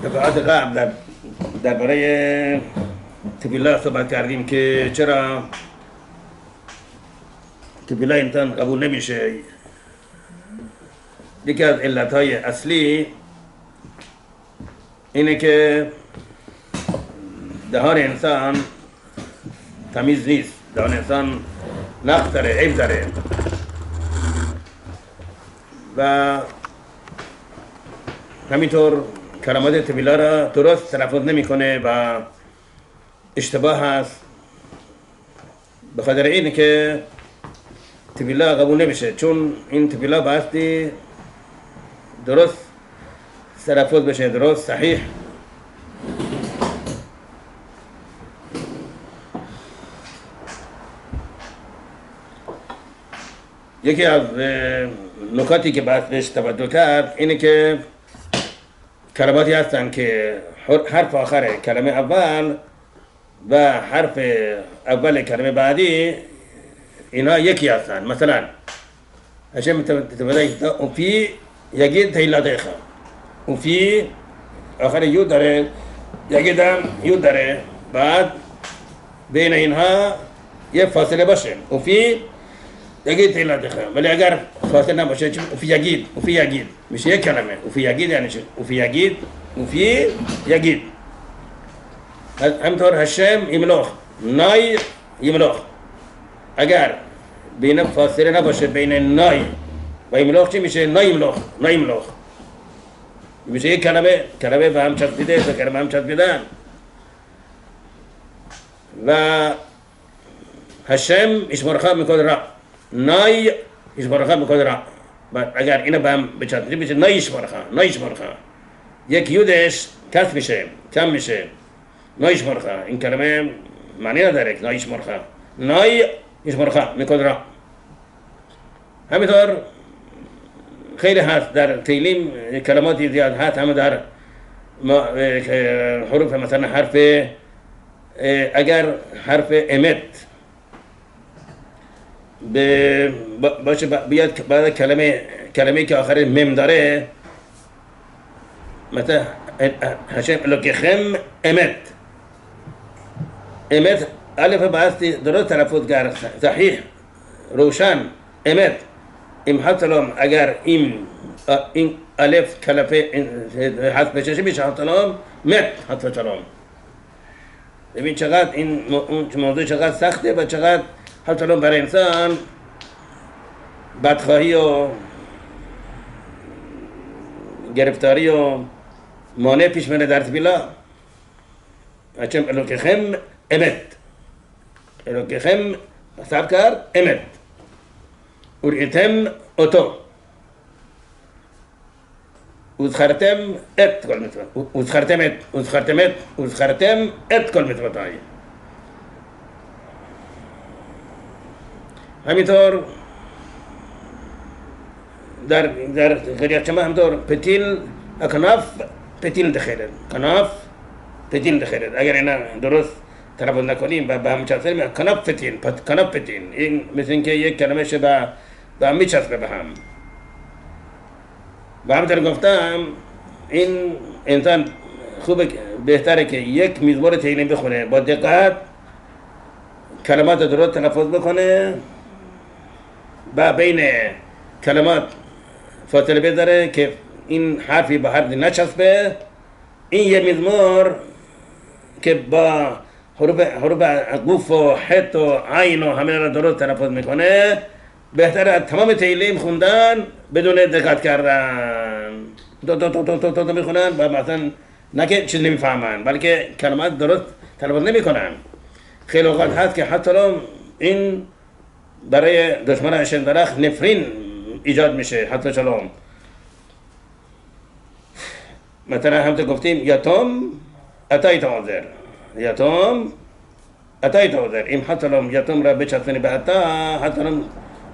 دفعات قبل درباره تبیلا صحبت کردیم که چرا تبیلا انسان قبول نمیشه. یکی از علتهای اصلی اینه که دهان انسان تمیز نیست، دهان انسان نقص داره، عیب داره و همینطور کلمات تبیلا را درست تلفظ نمیکنه و اشتباه هست. به خاطر اینه که تبیلا قبول نمیشه، چون این تبیلا بایستی درست تلفظ بشه، درست صحیح. یکی از نکاتی که باید بهش توجه کرد اینه که کلماتی هستن که حرف آخر کلمه اول و حرف اول کلمه بعدی اینا یکی هستن. مثلا عشان تبدأ وفي يجد هي لديخ وفي آخر یود داره، یجد هم یود داره، بعد بین اینها یه فاصله باشه. وفي يجد هي لديخ، ولی اگر فاصله نباشه وفي يجد میشه یک کلمه. وفي يجد یعنی چه؟ وفي يجد وفي يجد. همطور هشم یملوخ، نای یملوخ، اگر بین فاصله نباشه بین نای و یملوخ چی میشه؟ نایملوخ میشه یک کلمه به هم چسبیده، تا کلمه هم چسبیدن. و هشم اشمارخا میکنه را، نای اشمارخا میکنه را. اگر اینا به هم بچسبیده میشه نای اشمارخا. یک یودش کس میشه، کم میشه. نای اشمارخا این کلمه معنی نداره. نای اشمارخا میکنه را. همینطور خیلی هست در تعلیم کلماتی زیاد هست، همه در حروف. مثلا حرف اگر حرف امت باشه بیاد بعد کلمه که آخر مم داره، مثلا هشم الوکیخم امت الف بایستی درست تلفظ کرد، صحیح روشن. امت ام حتلم اگر این الف کلفه حذف بشه میشه حتلم مت حتلم. ببین چقدر این موضوع چقدر سخته و چقدر حتلم برای انسان بدخواهی و گرفتاری و مانع پیش میره در تبیلا. اچم الوکیخم حساب کرد امت ورئتم اوتو وذخرتم ات كل مثل وذخرتم ات كل مثل تاعي. همینطور در غریت شما همینطور پتیل اکناف پتیل دخیلد، کناف پتیل دخیلد. اگر اینا درست تلفظ نکنیم و به هم چسبیم کناف پتیل این مثل اینکه یک کلمه شه به هم میچسبه به هم. و همینطور گفتم این انسان بهتره که یک مزمور تعلیم بخونه، با دقت کلمات درست تلفظ بکنه و بین کلمات فاصله بذاره که این حرفی با حرفی نچسبه. این یه مزمور که با حروف قوف و حت و عین و همه را درست تلفظ میکنه، بهتره از تمام تعلیم خوندن بدون دقت کردن. تو میخونن و مثلا نه که چیز نمیفهمن، بلکه کلمات درست تلفظ نمیکنن. خیلی اوقات هست که حتی این برای دشمن اشندرخ نفرین ایجاد میشه. حتی چلوم مثلا هم تو گفتیم یتم اتایت آذر، این حتی یتم را بچسبونی به اتا، حتی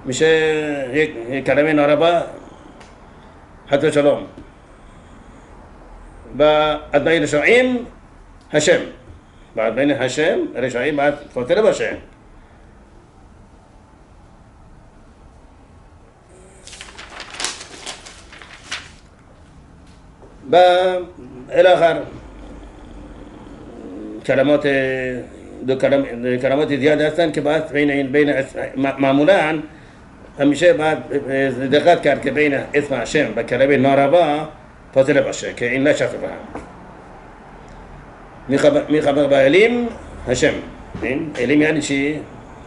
میشه یک کلمه ناروا. حتی چلوم و از بین رشایم هشم، بعد بین هشم رشایم باید فاصله باشه. الآخر كلمات كلمات زيادة هستن که باید بین معمولا همیشه باید دقت کرد که بین اسم هشم و کلمه ناروا فاصله باشه که این نشد فهم. میخبر با علیم هشم، این علیم یعنی چی؟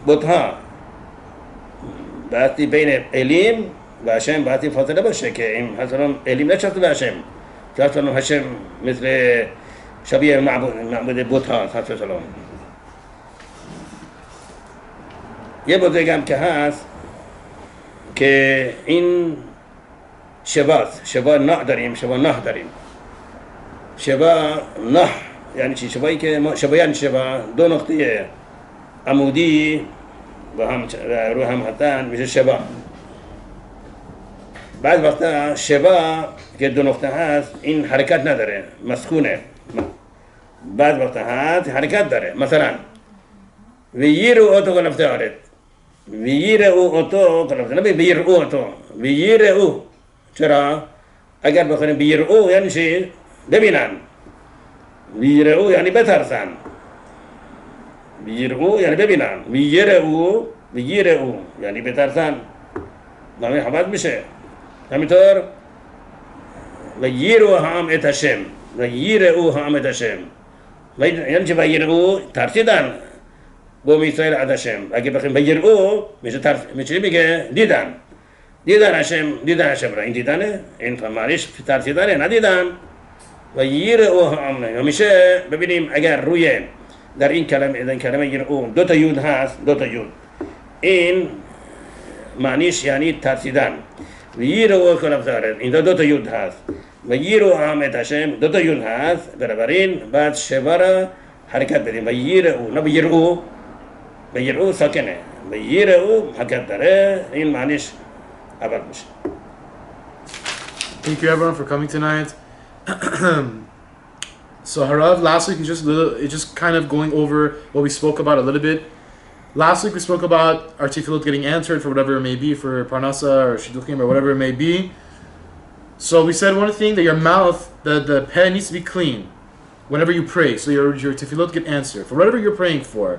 بتها. باید بین علیم و هشم باید فاصله باشه که این مثلا علیم نشد به هشم، که مثلا هشم مثل شبیه معبود بتها هست. یه بزرگم که هست که این شبا نه داریم، شبا نه داریم. شبا نه یعنی چی؟ شبایی که شبا یعنی شبا دو نقطه عمودی و هم رو هم هستن میشه شبا. بعد وقتا شبا که دو نقطه هست این حرکت نداره، مسکونه. بعد وقتا هست حرکت داره. مثلا ویر او تو گلفته آرد، ویر او تو گلفته نبی ویر او تو، ویر او. چرا؟ اگر بخونیم ویر او یعنی چی؟ ببینن. ویر او یعنی بترسن. ویر او یعنی ببینن. ویر او یعنی بترسن. نامی حفظ میشه. همینطور ویر او هم اتشم، ویر او هم اتشم. یعنی چی ویر او؟ ترسیدن. با میسایل عدشم. اگه بخیم ویر او میشه میگه دیدن. دیدن هشم را. این دیدنه؟ این معنیش ترسیدنه، ندیدن. و ییر او هم همیشه ببینیم اگر روی در این کلمه ییر او دو تا یود هست، دو تا یود، این معنیش یعنی ترسیدن. و ییر او کلمه داره، این دو تا یود هست. و ییر او هم اتشم دو تا یود هست. بنابراین بعد شبا را حرکت بدیم. و ییر او، نه ویر او، ویر او ساکنه. و ییر او حرکت داره، این معنیش عبد میشه. Thank you everyone for coming tonight. So Harav, last week it's just kind of going over what we spoke about a little bit. Last week we spoke about our tefillot getting answered for whatever it may be, for parnasa or shidduchim or whatever it may be. So we said one thing, that your mouth, the pen needs to be clean whenever you pray, so your tefillot get answered for whatever you're praying for.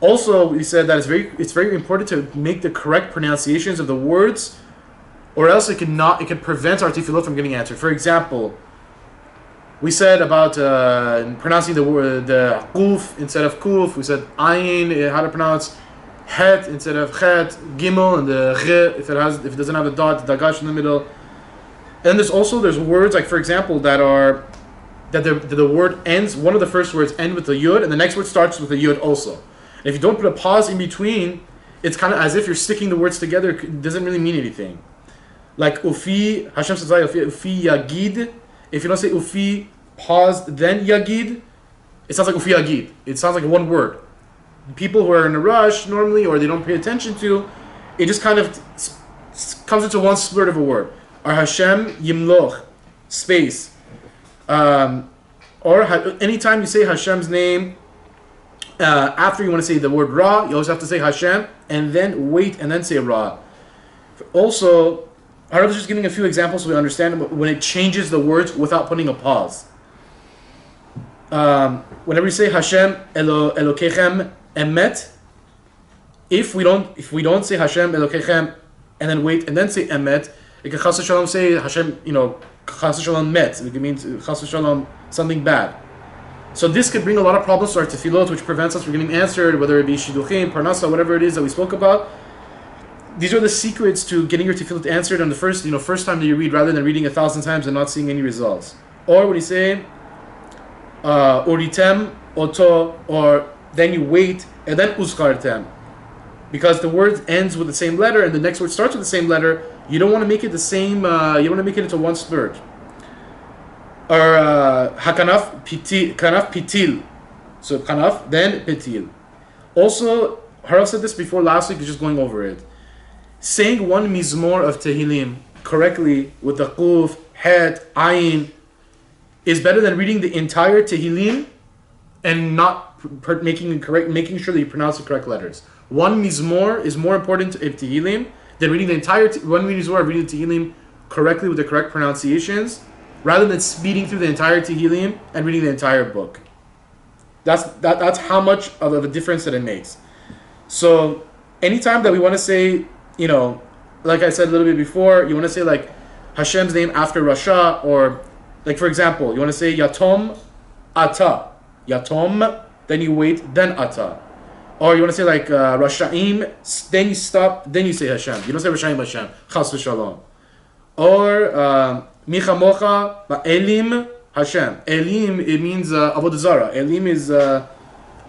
Also, we said that it's very important to make the correct pronunciations of the words, or else it could prevent our tefillot from getting answered. For example, we said about pronouncing the word the kuf instead of kuf. We said ayin, how to pronounce het instead of chet, gimel, and the ghe if it doesn't have the dot, the dagash in the middle. And there's words like, for example, that the word ends, one of the first words end with a yud, and the next word starts with a yud also. And if you don't put a pause in between, it's kind of as if you're sticking the words together. It doesn't really mean anything. Like ufi, Hashem says ufi yagid. If you don't say ufi, pause, then yagid, it sounds like ufi yagid. It sounds like one word. People who are in a rush normally, or they don't pay attention to, it just kind of comes into one split of a word. Or Hashem yimloch, space. Or anytime you say Hashem's name, after you want to say the word Ra, you always have to say Hashem, and then wait, and then say Ra. Also, I was just giving a few examples so we understand when it changes the words without putting a pause. Whenever you say Hashem Elokechem Emet, if we don't say Hashem Elokechem and then wait and then say Emet, it can Chas Shalom say Hashem, Chas Shalom Met. It means Chas Shalom something bad. So this could bring a lot of problems to our tefillot, which prevents us from getting answered, whether it be shidduchim, parnasa, whatever it is that we spoke about. These are the secrets to getting your tefillot answered on the first time that you read, rather than reading 1,000 times and not seeing any results. Or when you say uritem oto, or then you wait and then uzkartem, because the word ends with the same letter and the next word starts with the same letter. You don't want to make it the same. You don't want to make it into one splurge. Or hakanaf pitil, so kanaf then pitil. Also, Harav said this before last week. Just going over it. Saying one mizmor of Tehillim correctly with the kuf, het, ayin is better than reading the entire Tehillim and not making sure that you pronounce the correct letters. One mizmor is more important in Tehillim than reading the entire one mizmor of reading the Tehillim correctly with the correct pronunciations rather than speeding through the entire Tehillim and reading the entire book. That's how much of a difference that it makes. So anytime that we want to say, you know, like I said a little bit before, you want to say like Hashem's name after Rasha, or like for example, you want to say Yatom Ata. Yatom, then you wait, then Ata. Or you want to say like Rasha'im, then you stop, then you say Hashem. You don't say Rasha'im Hashem. Chas v'shalom. Or Micha Mocha, Elim Hashem. Elim, it means Avodah Zarah. Elim is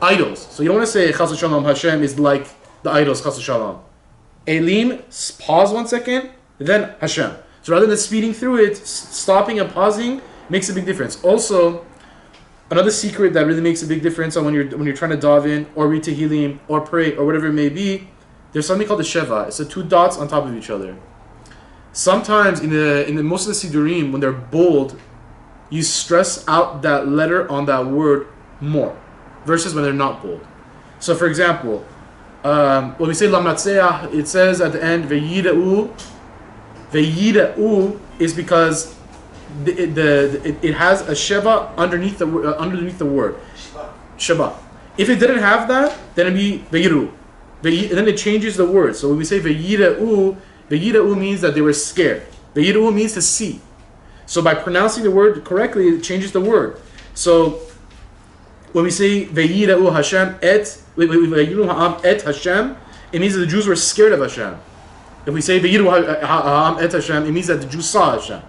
idols. So you don't want to say Chas v'shalom Hashem is like the idols, Chas v'shalom. Elim, pause 1 second, then Hashem. So rather than speeding through it, stopping and pausing makes a big difference. Also, another secret that really makes a big difference on when you're trying to dive in or read Tehillim or pray or whatever it may be, there's something called the Sheva. It's the 2 dots on top of each other. Sometimes in the most of the Sidurim, when they're bold, you stress out that letter on that word more versus when they're not bold. So for example, when we say Lamatseah, it says at the end Veyida'u. Veyida'u is because it has a Sheva underneath the word. Sheba. If it didn't have that, then it'd be Veyiru. And then it changes the word. So when we say Veyida'u means that they were scared. Veyida'u means to see. So by pronouncing the word correctly, it changes the word. So when we say Veyida'u Hashem Veyiru Ha'am et Hashem, it means that the Jews were scared of Hashem. If we say Veyiru Ha'am et Hashem, it means that the Jews saw Hashem.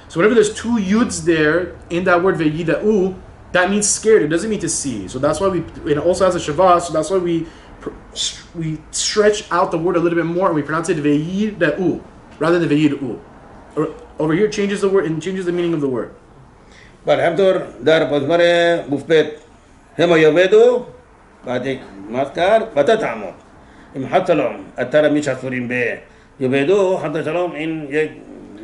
So whenever there's 2 yuds there in that word Veyida'u, that means scared. It doesn't mean to see. So that's why it also has a Shavah. So that's why we stretch out the word a little bit more and we pronounce it Veyida'u rather than Veyida'u. Over here, it changes the word and changes the meaning of the word. But همطور در بزمار مفبت هم يبدو بعد مذكر بتتعمد إم حتى لهم الترى مش هسورين به يبدو حتى شلون إن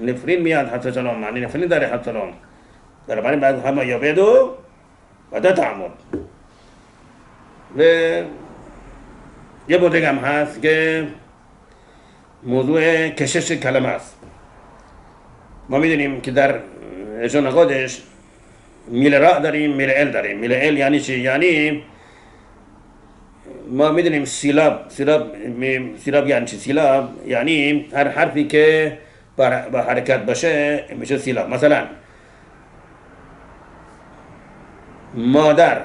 نفرين ميان حتى شلون معني نفرين داري حتى شلون در بعدين بعد هم يبدو بتتعمد و یه بوده هم هست که موضوع کشش کلمه است. ما میدونیم که در لشون خودش میل را داریم، میل ال داریم. میل ال یعنی چی؟ یعنی ما میدونیم سیلاب یعنی چی؟ سیلاب یعنی هر حرفی که با حرکت باشه میشه سیلاب. مثلا مادر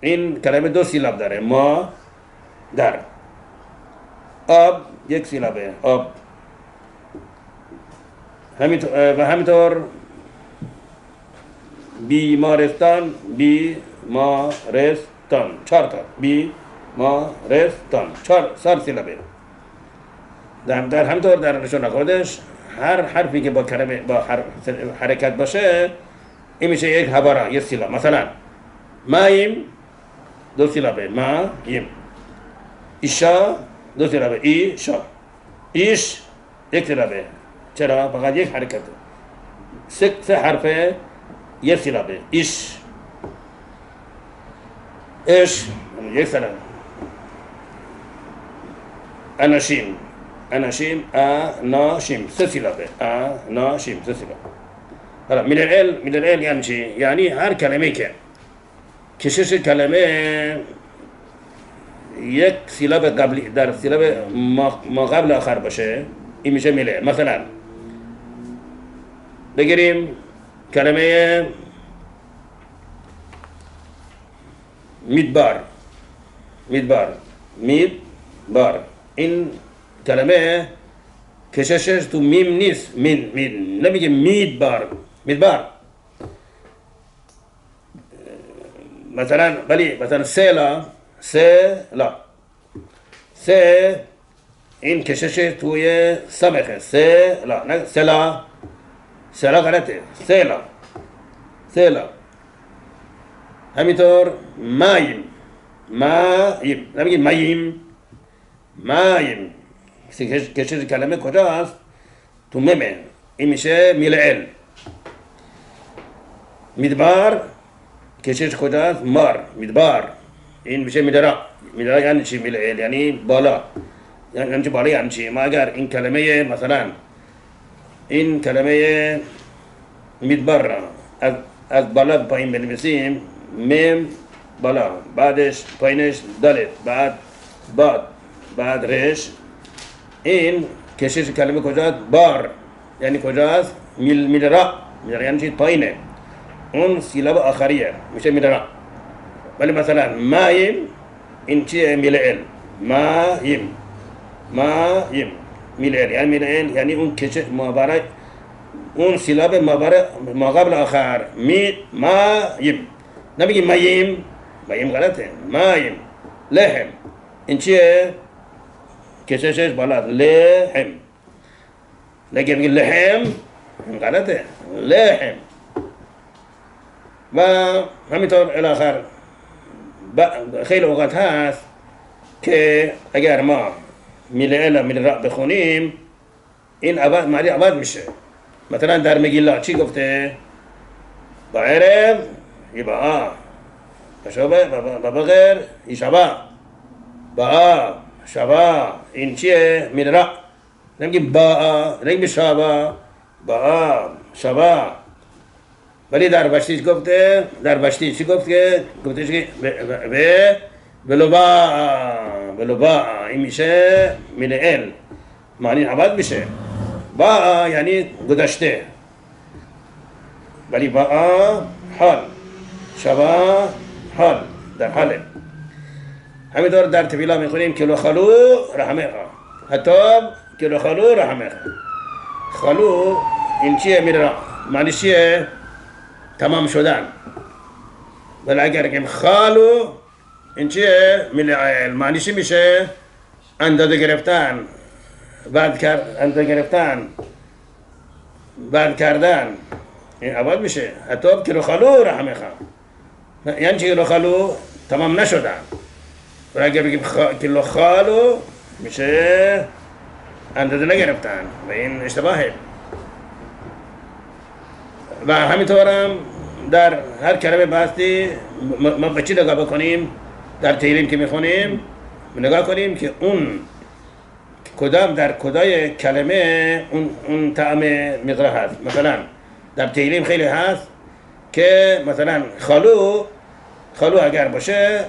این کلمه 2 سیلاب داره. ما در. آب 1 سیلابه. آب. و همینطور بیمارستان 4 تا. بیمارستان 4 سیلابه. در همینطور در نشون خودش هر حرفی که با کلمه با حرکت باشه این میشه یک حباره، یک سیلاب. مثلا مایم 2 سیلابه. مایم. ایشا 2 سیلابه. ایشا. ایش 1 سیلابه. چرا؟ فقط یک حرکت. 3 حرفه 1 سیلابه. ایش. اش 1 سیلابه. اناشیم 3 سیلابه. اناشیم 3 سیلابه. حالا میل ال یعنی چی؟ یعنی هر کلمه که کشش کلمه 1 سیلاب قبلی در سیلاب ما قبل آخر باشه این میشه میل ال. مثلا بگیریم کلمه میدبار. این کلمه کششش تو میم نیست. نمیگه میدبار. مثلا سلا این کششش توی سمخه. سلا غلطه. سلا همینطور مایم نمیگه مایم کشش کلمه کجاست؟ تو ممه. این میشه میل ال. میدبار کشش کجاست؟ میدبار این میشه میدرا یعنی چی؟ میل ال یعنی بالا. یعنی چی بالا؟ یعنی چی؟ ما اگر این کلمه مثلا این کلمه میدبر از بالا پایین بنویسیم میم بالا بعدش پایینش دالت بعد رش این کشش کلمه کجاست بار یعنی کجاست میل را یعنی چیز پایینه اون سیلاب آخریه میشه میل را ولی مثلا مایم این چیه میل ال مایم میل ال یعنی اون کشش مابارک اون سیلاب ما قبل آخر مایم نمیگی مایم غلطه مایم لحم این چیه کششش بالا لحم لکن میگی لحم غلطه لحم و همینطور الاخر خیلی اوقات هست که اگر ما میل ال میل را بخونیم این معنی عوض میشه مثلا در مگیلا چی گفته با عرب یبا بشابه بغیر یشبا با شبا این چیه میل را نمیگی با نمیگی شبا با شبا ولی در بشتیش گفته در بشتیش چی گفت که گفتش که به بلوبا این میشه میل ال معنی عوض میشه با یعنی گذشته ولی با حال شبا حال در حاله همینطور در تفیلا میخونیم کلو خلو رحمه حتی کلو خلو رحمه خلو این چیه میره معنی چیه تمام شدن ولی اگر که خالو این چیه میله معنی چی میشه اندازه گرفتن بعد کردن این عوض میشه حتی کلو خلو رحمه یعنی چی کلو خلو تمام نشدن و اگر بگیم کلو خالو میشه اندازه نگرفتن و این اشتباهه و همینطور هم در هر کلمه باستی ما به چی نگاه بکنیم در تیلیم که میخونیم نگاه کنیم که اون کدام در کدای کلمه اون طعم مقرا هست مثلا در تیلیم خیلی هست که مثلا خالو اگر باشه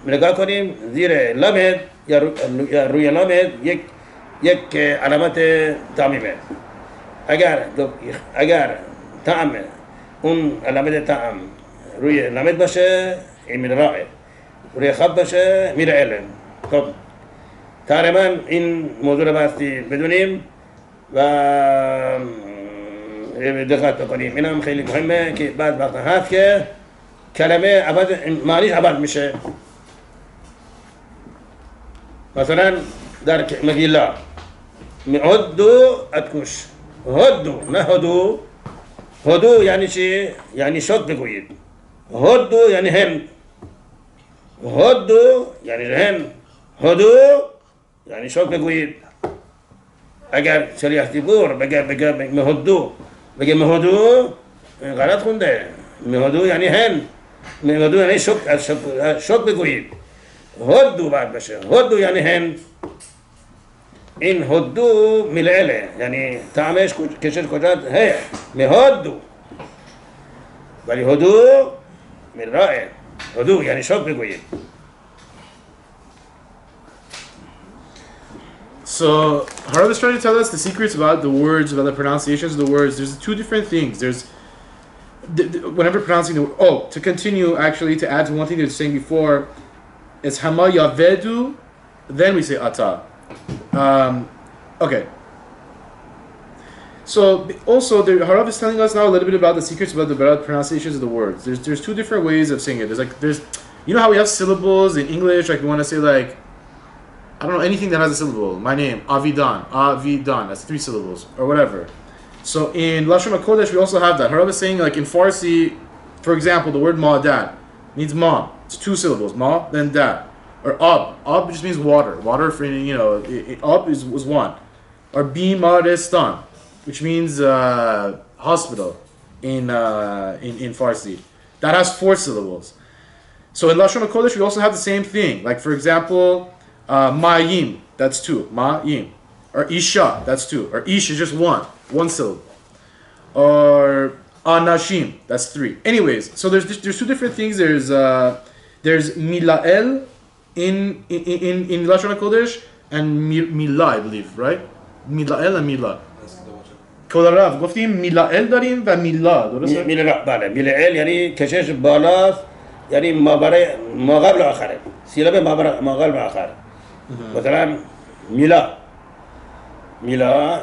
نگاه کنیم زیر لامد یا روی لامد یک علامت تعمیمه اگر طعم اون علامت طعم روی لامد باشه این میرائه روی خط باشه میرائه خب تقریبا این موضوع رو باستی بدونیم و دقت بکنیم این هم خیلی مهمه که بعد وقت هست که کلمه معنیش عوض میشه مثلا در مگیلا هدو اتکش هدو نه هدو یعنی چی؟ یعنی شد بگویید هدو یعنی هند هدو یعنی هند هدو یعنی شد بگویید اگر شریعتی بور بگه مهدو بگه مهدو غلط خونده مهدو یعنی هند مهدو یعنی شد بگویید هدو بعد بشه هدو یعنی هند این هدو ملعله یعنی طعمش کشش کجا هه مهدو ولی هدو ملرائه هدو یعنی شد بگویید. So Harab is trying to tell us the secrets about the words, about the pronunciations of the words. There's two different things. There's whenever pronouncing the to continue actually to add to one thing they were saying before, it's Hama Yavedu, then we say Ata. Okay. So also Harab is telling us now a little bit about the secrets about the pronunciations of the words. There's two different ways of saying it. There's you know how we have syllables in English, like we want to say like I don't know, anything that has a syllable. My name, Avidan, that's 3 syllables, or whatever. So in Lashon HaKodesh, we also have that. Harab is saying, like in Farsi, for example, the word ma'dad means mom. It's 2 syllables, ma, then dad. Or ab just means water. Water for, ab was 1. Or bimarestan, which means hospital in Farsi. That has 4 syllables. So in Lashon HaKodesh, we also have the same thing. Like for example, Ma'yim, that's 2. Ma'yim. Or Isha, that's 2. Or Ish is just 1 syllable. or anashim. That's 3. Anyways, so there's 2 different things. There's milael in Lashon HaKodesh and milah, I believe, right? milael and milah. کود رفت گفتیم میلائل داریم و میلا درسته؟ بله میلائل یعنی کشش بالاست یعنی ما قبل آخره سیلاب ما قبل آخر مثلا میلا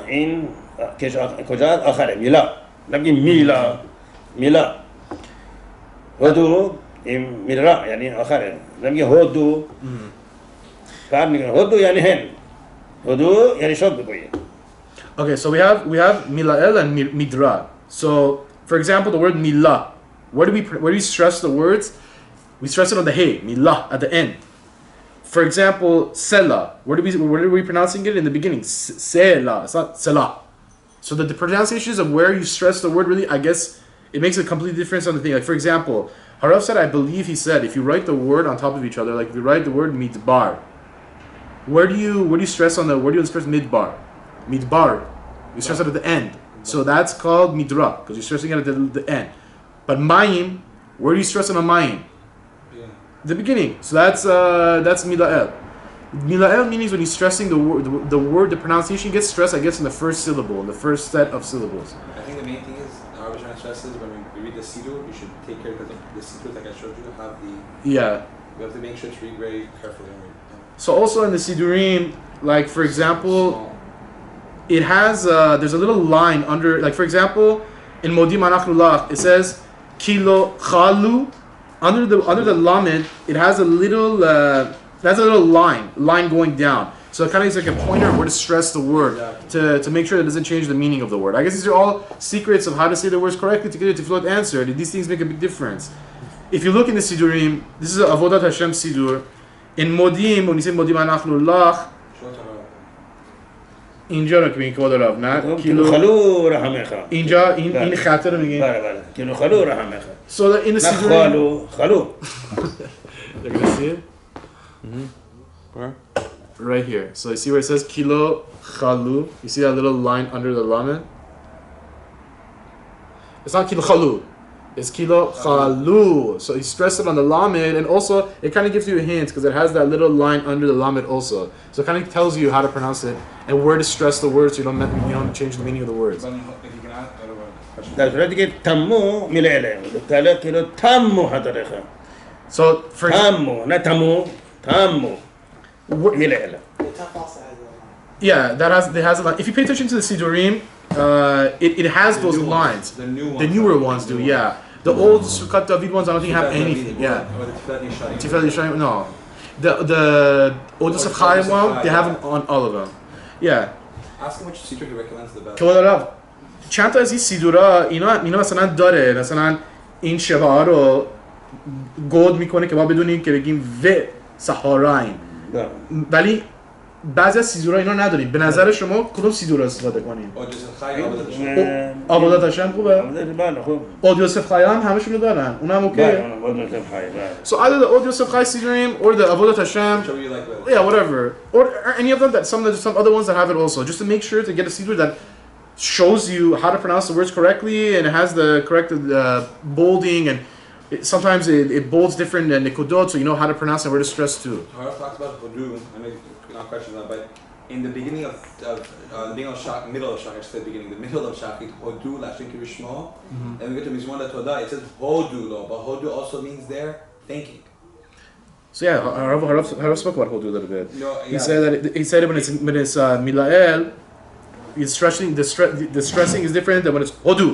این کجا آخره میلا نمیگیم میلا هدو این میلا یعنی آخره نمیگیم هدو فرق میکنه هدو یعنی هن هدو یعنی شد بگویه. Okay, so we have milael and midra. So, for example, the word milah. Where do we stress the words? We stress it on the hey, milah, at the end. For example, selah. Where are we pronouncing it in the beginning? Selah. It's not selah. So the pronunciations of where you stress the word really, I guess, it makes a complete difference on the thing. Like for example, Harav said, I believe he said, if you write the word on top of each other, like if you write the word midbar, where do you stress on where do you stress midbar? Midbar, you stress it at the end. So that's called midra, because you're stressing it at the end. But mayim, where do you stress it on mayim? Yeah. The beginning. So that's milael. Milael means when you're stressing the word, the pronunciation gets stressed, I guess, in the first syllable, in the first set of syllables. I think the main thing is, how we're trying to stress is when we read the Siddur, you should take care because the Siddur, like I showed you, have the... Yeah. You have to make sure to read very carefully. So also in the Siddurim, like for example, it has there's a little line under, like for example, in Modim Anachnu Lach, it says Kilo Chalu. Under the lamed, it has a little line going down. So it kind of is like a pointer where to stress the word to make sure that it doesn't change the meaning of the word. I guess these are all secrets of how to say the words correctly to get it to float answered. And these things make a big difference. If you look in the Siddurim, this is Avodat Hashem Siddur. In Modim, when you say Modim Anachnu Lach, اینجا رو که میگه کود رفت نه کیلو خلو رحمخا اینجا این خاطر رو میگه بله کیلو خلو رحمخا so in the Siddurim خلو you're gonna see it Where? right here. So you see where it says kilo chalu, you see that little line under the lamed? It's not kilo chalu, it's kilo chalu. So you stress it on the lamed, and also it kind of gives you a hint because it has that little line under the lamed also. So it kind of tells you how to pronounce it and where to stress the words so you don't change the meaning of the words. If you can add, I don't know. در صورتی که تمو میله تله کیلو تمو حضرخا So for تمو نه تمو تمو میله yeah, it has a line. If you pay attention to the Siddurim, it has those lines. The new ones. The newer ones do, yeah. The old Sukkot David ones, I don't think have anything. Yeah. Or the Tiferet Yishayim, no. The Old Yosef Chaim one, they have them on all of them. Yeah. Ask him which Siddur he recommends the best. کود رفت چند تا از این سیدورا اینا مثلا داره مثلا این شبه رو گود میکنه که ما بدونیم که بگیم و سحاراین ولی بعضی از سیدورا اینا نداریم. به نظر شما کدوم سیدورا استفاده کنیم؟ آبادات هاشم خوبه؟ بله خوب Old Yosef Chaim همشون رو دارن اونم اوکی؟ So either the Old Yosef Chaim Siddurim or the Avodat Hashem, yeah, whatever, or any of them that some other ones that have it also, just to make sure to get a Siddur that shows you how to pronounce the words correctly and it has the correct bolding and sometimes it bolds different nikodot so you know how to pronounce and where to stress too. Haraf talks about Hodu, I know you're not questioning that, but in the beginning of middle of Shach, I said beginning, the middle of Shach, Hodu, Lashin Kivishmo, and we get to Mizmor Todah, it says Hodu, but Hodu also means there thinking. So yeah, Harav spoke about Hodu a little bit. No, he said that when it's Milael, it's stressing. The stressing is different than when it's Hodu.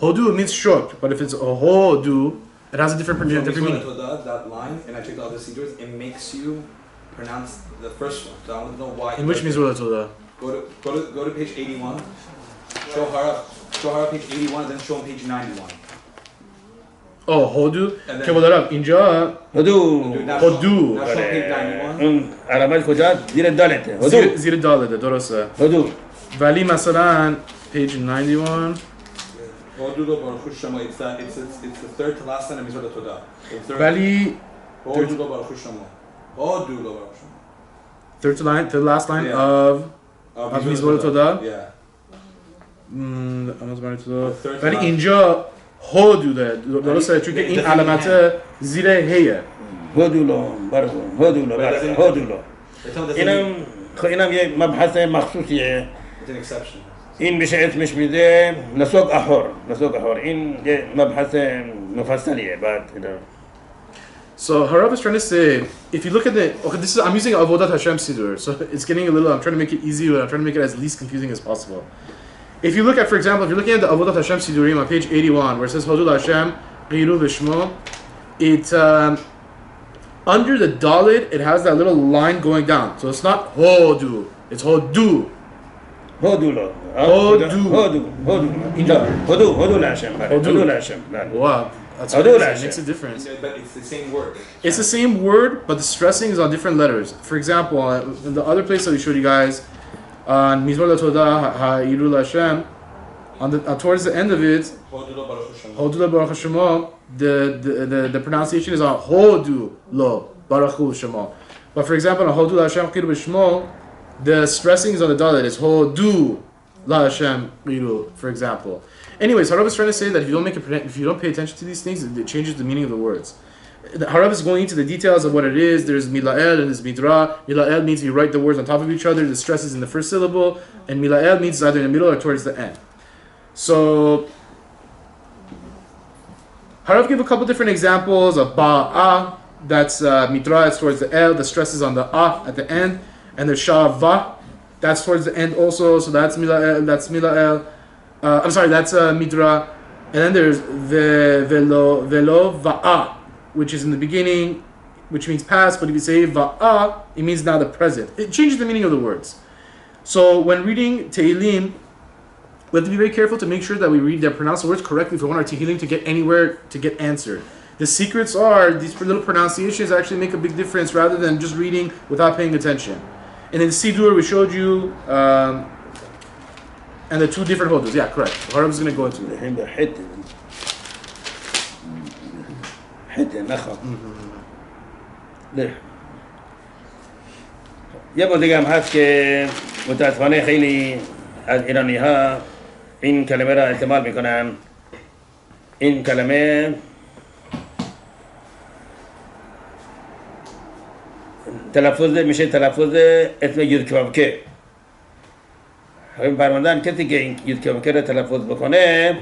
Hodu means short, but if it's Hodu, it has a different meaning. That line, and I checked all the Siddurs, it makes you pronounce the first one. So I want to know why. In which Mizmor Todah? Go to page 81. Show Harav page 81, and then show him page 91. Oh, Hodu. که بودارم اینجا هدو Now show page 91. اون علامت کجا زیر دالته هدو زیر دالته درسته هدو ولی مثلا page 91 Hodu lo baruch Shemo. It's the third to last line of Mizmor Todah. ولی Hodu lo baruch Shemo. Hodu lo baruch Shemo. third to the last line of Mizmor Todah. Yeah. ولی اینجا هودوله درسته چون که این علامت زیر هیه هودولو اینم یک مبحث مخصوصیه این میشه اسمش میده نسوق احور این یه مبحث مفصلیه بعد So Harav is trying to say, if you look at I'm using Avodat Hashem Siddur, so it's getting a little, I'm trying to make it easy, but I'm trying to make it as least confusing as possible. If you look at, for example, if you're looking at the Avodat Hashem Siddurim on page 81, where it says Hodul Hashem, Qiru Vishmo, it, under the Dalit, it has that little line going down. So it's not Hodu, it's Hodu. Hodu Hashem. Wow. That's crazy. It makes a difference. But it's the same word. It's the same word, but the stressing is on different letters. For example, in the other place that we showed you guys, on Mizmor LaTodah Ha'irul Hashem, towards the end of it, Hodu Baruch Shemo, the pronunciation is on Hodu Lo Baruch Shemo. But for example, on Hodu Hashem Qiru B'Shmo, the stressing is on the dalet. It's Hodu La Hashem Qiru, for example. Anyways, Harav is trying to say that if you don't pay attention to these things, it changes the meaning of the words. Harav is going into the details of what it is. There's mila'el and there's midra. Mila'el means you write the words on top of each other. The stress is in the first syllable. And mila'el means either in the middle or towards the end. So, Harav gave a couple different examples of ba'ah. That's midra, it's towards the el. The stress is on the ah at the end. And there's sha'va. That's towards the end also. So that's mila'el. That's mila'el. That's midra, and then there's velo va'a, which is in the beginning, which means past. But if you say va'a, it means now the present. It changes the meaning of the words. So when reading Tehillim, we have to be very careful to make sure that we pronounce the words correctly if we want our Tehillim to get anywhere, to get answered. The secrets are these little pronunciations actually make a big difference rather than just reading without paying attention. And in the Siddur we showed you. And the two different hodus, yeah, correct. Harav is going to go into it. یه بار دیگه هم هست که متاسفانه خیلی از ایرانی ها این کلمه را استعمال میکنن. این کلمه میشه تلفظ اسم یودکوابکه. این فرماندن کسی که این یودکوابکه را تلفظ بکنه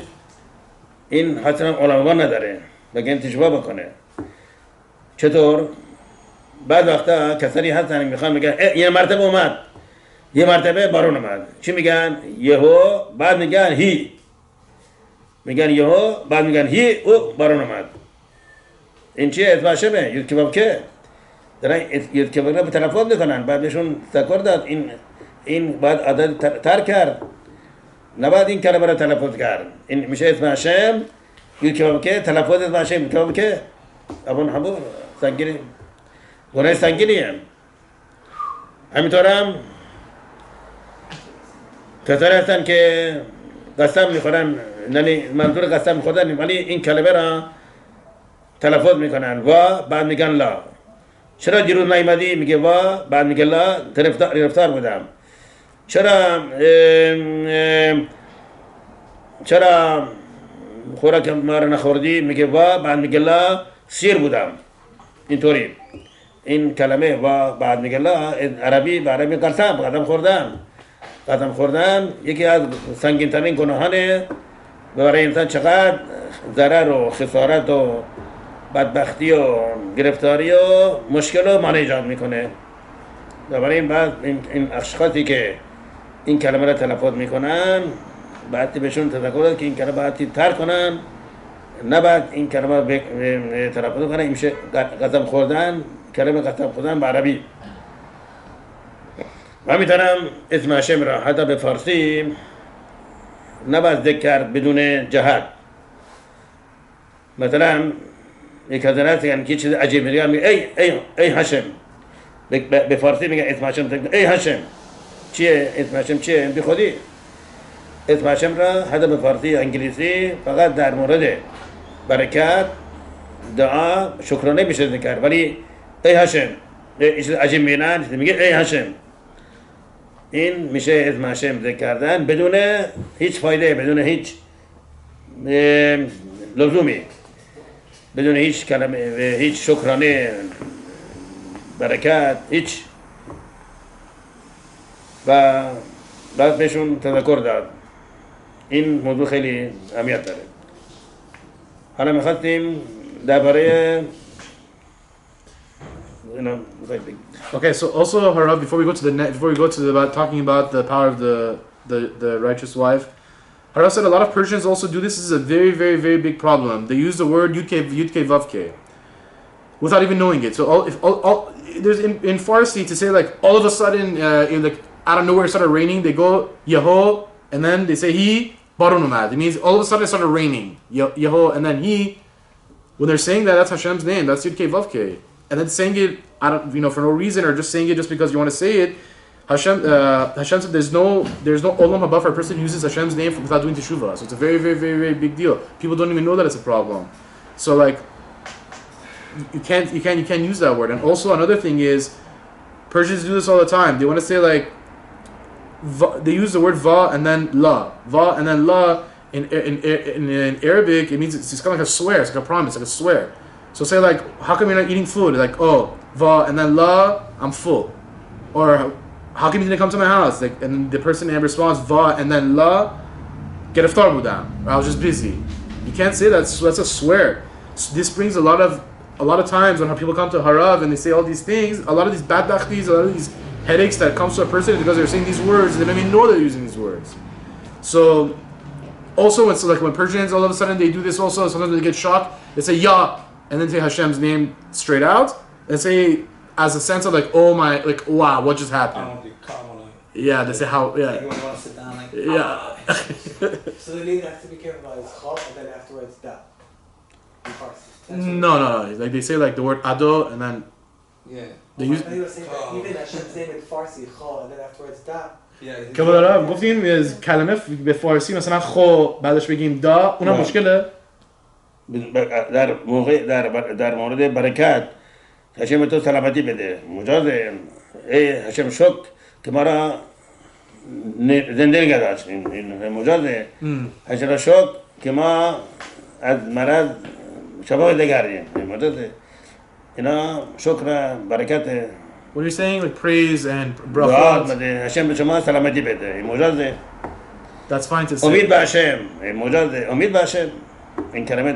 این حسنا علما نداره بگن تشبه بکنه. چطور؟ بعد وقتا کسانی هستن میخوان میگن یه مرتبه اومد، یه مرتبه بارون اومد. چی میگن؟ یهو، بعد میگن هی. میگن یهو، بعد میگن هی او بارون اومد. این چیه؟ اسمشه یودکوابکه. دارن یودکوابکه را تلفظ میکنن. بعد بهشون تذکر داد این بعد عادت ترک کرد. نباید این کلمه را تلفظ کرد. این میشه اسم هشم یودکوابکه، تلفظ اسم هشم یودکوابکه. ابون حبور سنگینی گناه سنگینی هم. همینطور هم کسانی هستن که قسم میخورن، یعنی منظور قسم میخورن ولی این کلمه را تلفظ میکنن و بعد میگن لا. چرا دیروز نیامدی؟ میگه و بعد میگه لا گرفتار بودم. چرا خوراک ما را نخوردی؟ میگه و بعد میگه لا سیر بودم. اینطوری این کلمه و بعد میگه لا عربی به عربی قسم خوردن یکی از سنگین ترین گناهانه. برای انسان چقدر ضرر و خسارت و بدبختی و گرفتاری و مشکل و مانع ایجاد میکنه. برای این بعد این اشخاصی که این کلمه را تلفظ میکنن باید بهشون تذکر داد که این کلمه باید ترک کنن، نباید این کلمه تلفظ کنن. این میشه قسم خوردن، کلمه قسم خوردن به عربی. من میتونم اسم هشم را حتی به فارسی نباید ذکر کرد بدون جهت. مثلا یک از هست که چیز عجیب میگه ای هشم، به فارسی میگه اسم هشم، ای هشم چیه؟ اسم هشم چیه؟ بی خودی اسم هشم را حتی به فارسی انگلیسی فقط در مورد برکت دعا شکرانه میشه ذکر، ولی ای هشم یه چیز عجیب میگن میگه ای هشم. این میشه اسم هشم ذکر کردن بدون هیچ فایده، بدون هیچ لزومی، بدون هیچ کلمه، هیچ شکرانه، برکت، هیچ. و بعد بهشون تذکر داد. این موضوع خیلی اهمیت داره. حالا میخواستیم درباره Okay, so also Harav, before we go to about talking about the power of the righteous wife, Harav said a lot of Persians also do this. This is a very, very, very big problem. They use the word Yudke Vavke without even knowing it. So there's in Farsi to say like all of a sudden like out of nowhere it started raining. They go Yeho and then they say he Barunumad. It means all of a sudden it started raining. Yeho and then he. When they're saying that, that's Hashem's name. That's Yudke Vavke. And then saying it, for no reason, or just saying it just because you want to say it. Hashem said there's no olam haba for a person who uses Hashem's name without doing teshuvah. So it's a very, very, very, very big deal. People don't even know that it's a problem. So like, you can't use that word. And also another thing is, Persians do this all the time. They want to say like, they use the word va and then la, In Arabic, it means it's kind of like a swear. It's like a promise, like a swear. So say like, how come you're not eating food? Like, oh, va, and then la, I'm full. Or, how come you didn't come to my house? Like, and the person responds, va, and then la, get iftar budam. Or I was just busy. You can't say that. So that's a swear. So this brings a lot of times when people come to Harav and they say all these things, a lot of these bad bachtis, a lot of these headaches that comes to a person because they're saying these words, they don't even know they're using these words. So, also, when Persians all of a sudden they do this also, sometimes they get shocked, they say ya, and then say Hashem's name straight out, and say as a sense of like, oh my, like wow, what just happened? Yeah, they say how, yeah. You want to sit down like, yeah. So the lead has to be careful about his chal, and then afterwards da. No. Like they say like the word ado, and then they use. He was saying that even Hashem's name in Farsi chal, and then afterwards da. که بالا گفتیم کلمه به فارسی مثلا خو بعدش بگیم دا اونم مشکله در مورد برکت هشم تو سلامتی بده مجاز هشم شک که ما را زنده نگه داشت این مجازه هشم شک که ما از مرض شفا دگردیم مجازه اینا شکر برکت. What are you saying? Like praise and brachot. هشم به شما سلامتی بده مجازه. That's fine to say. امید به هشم مجازه امید به هشم این کلمه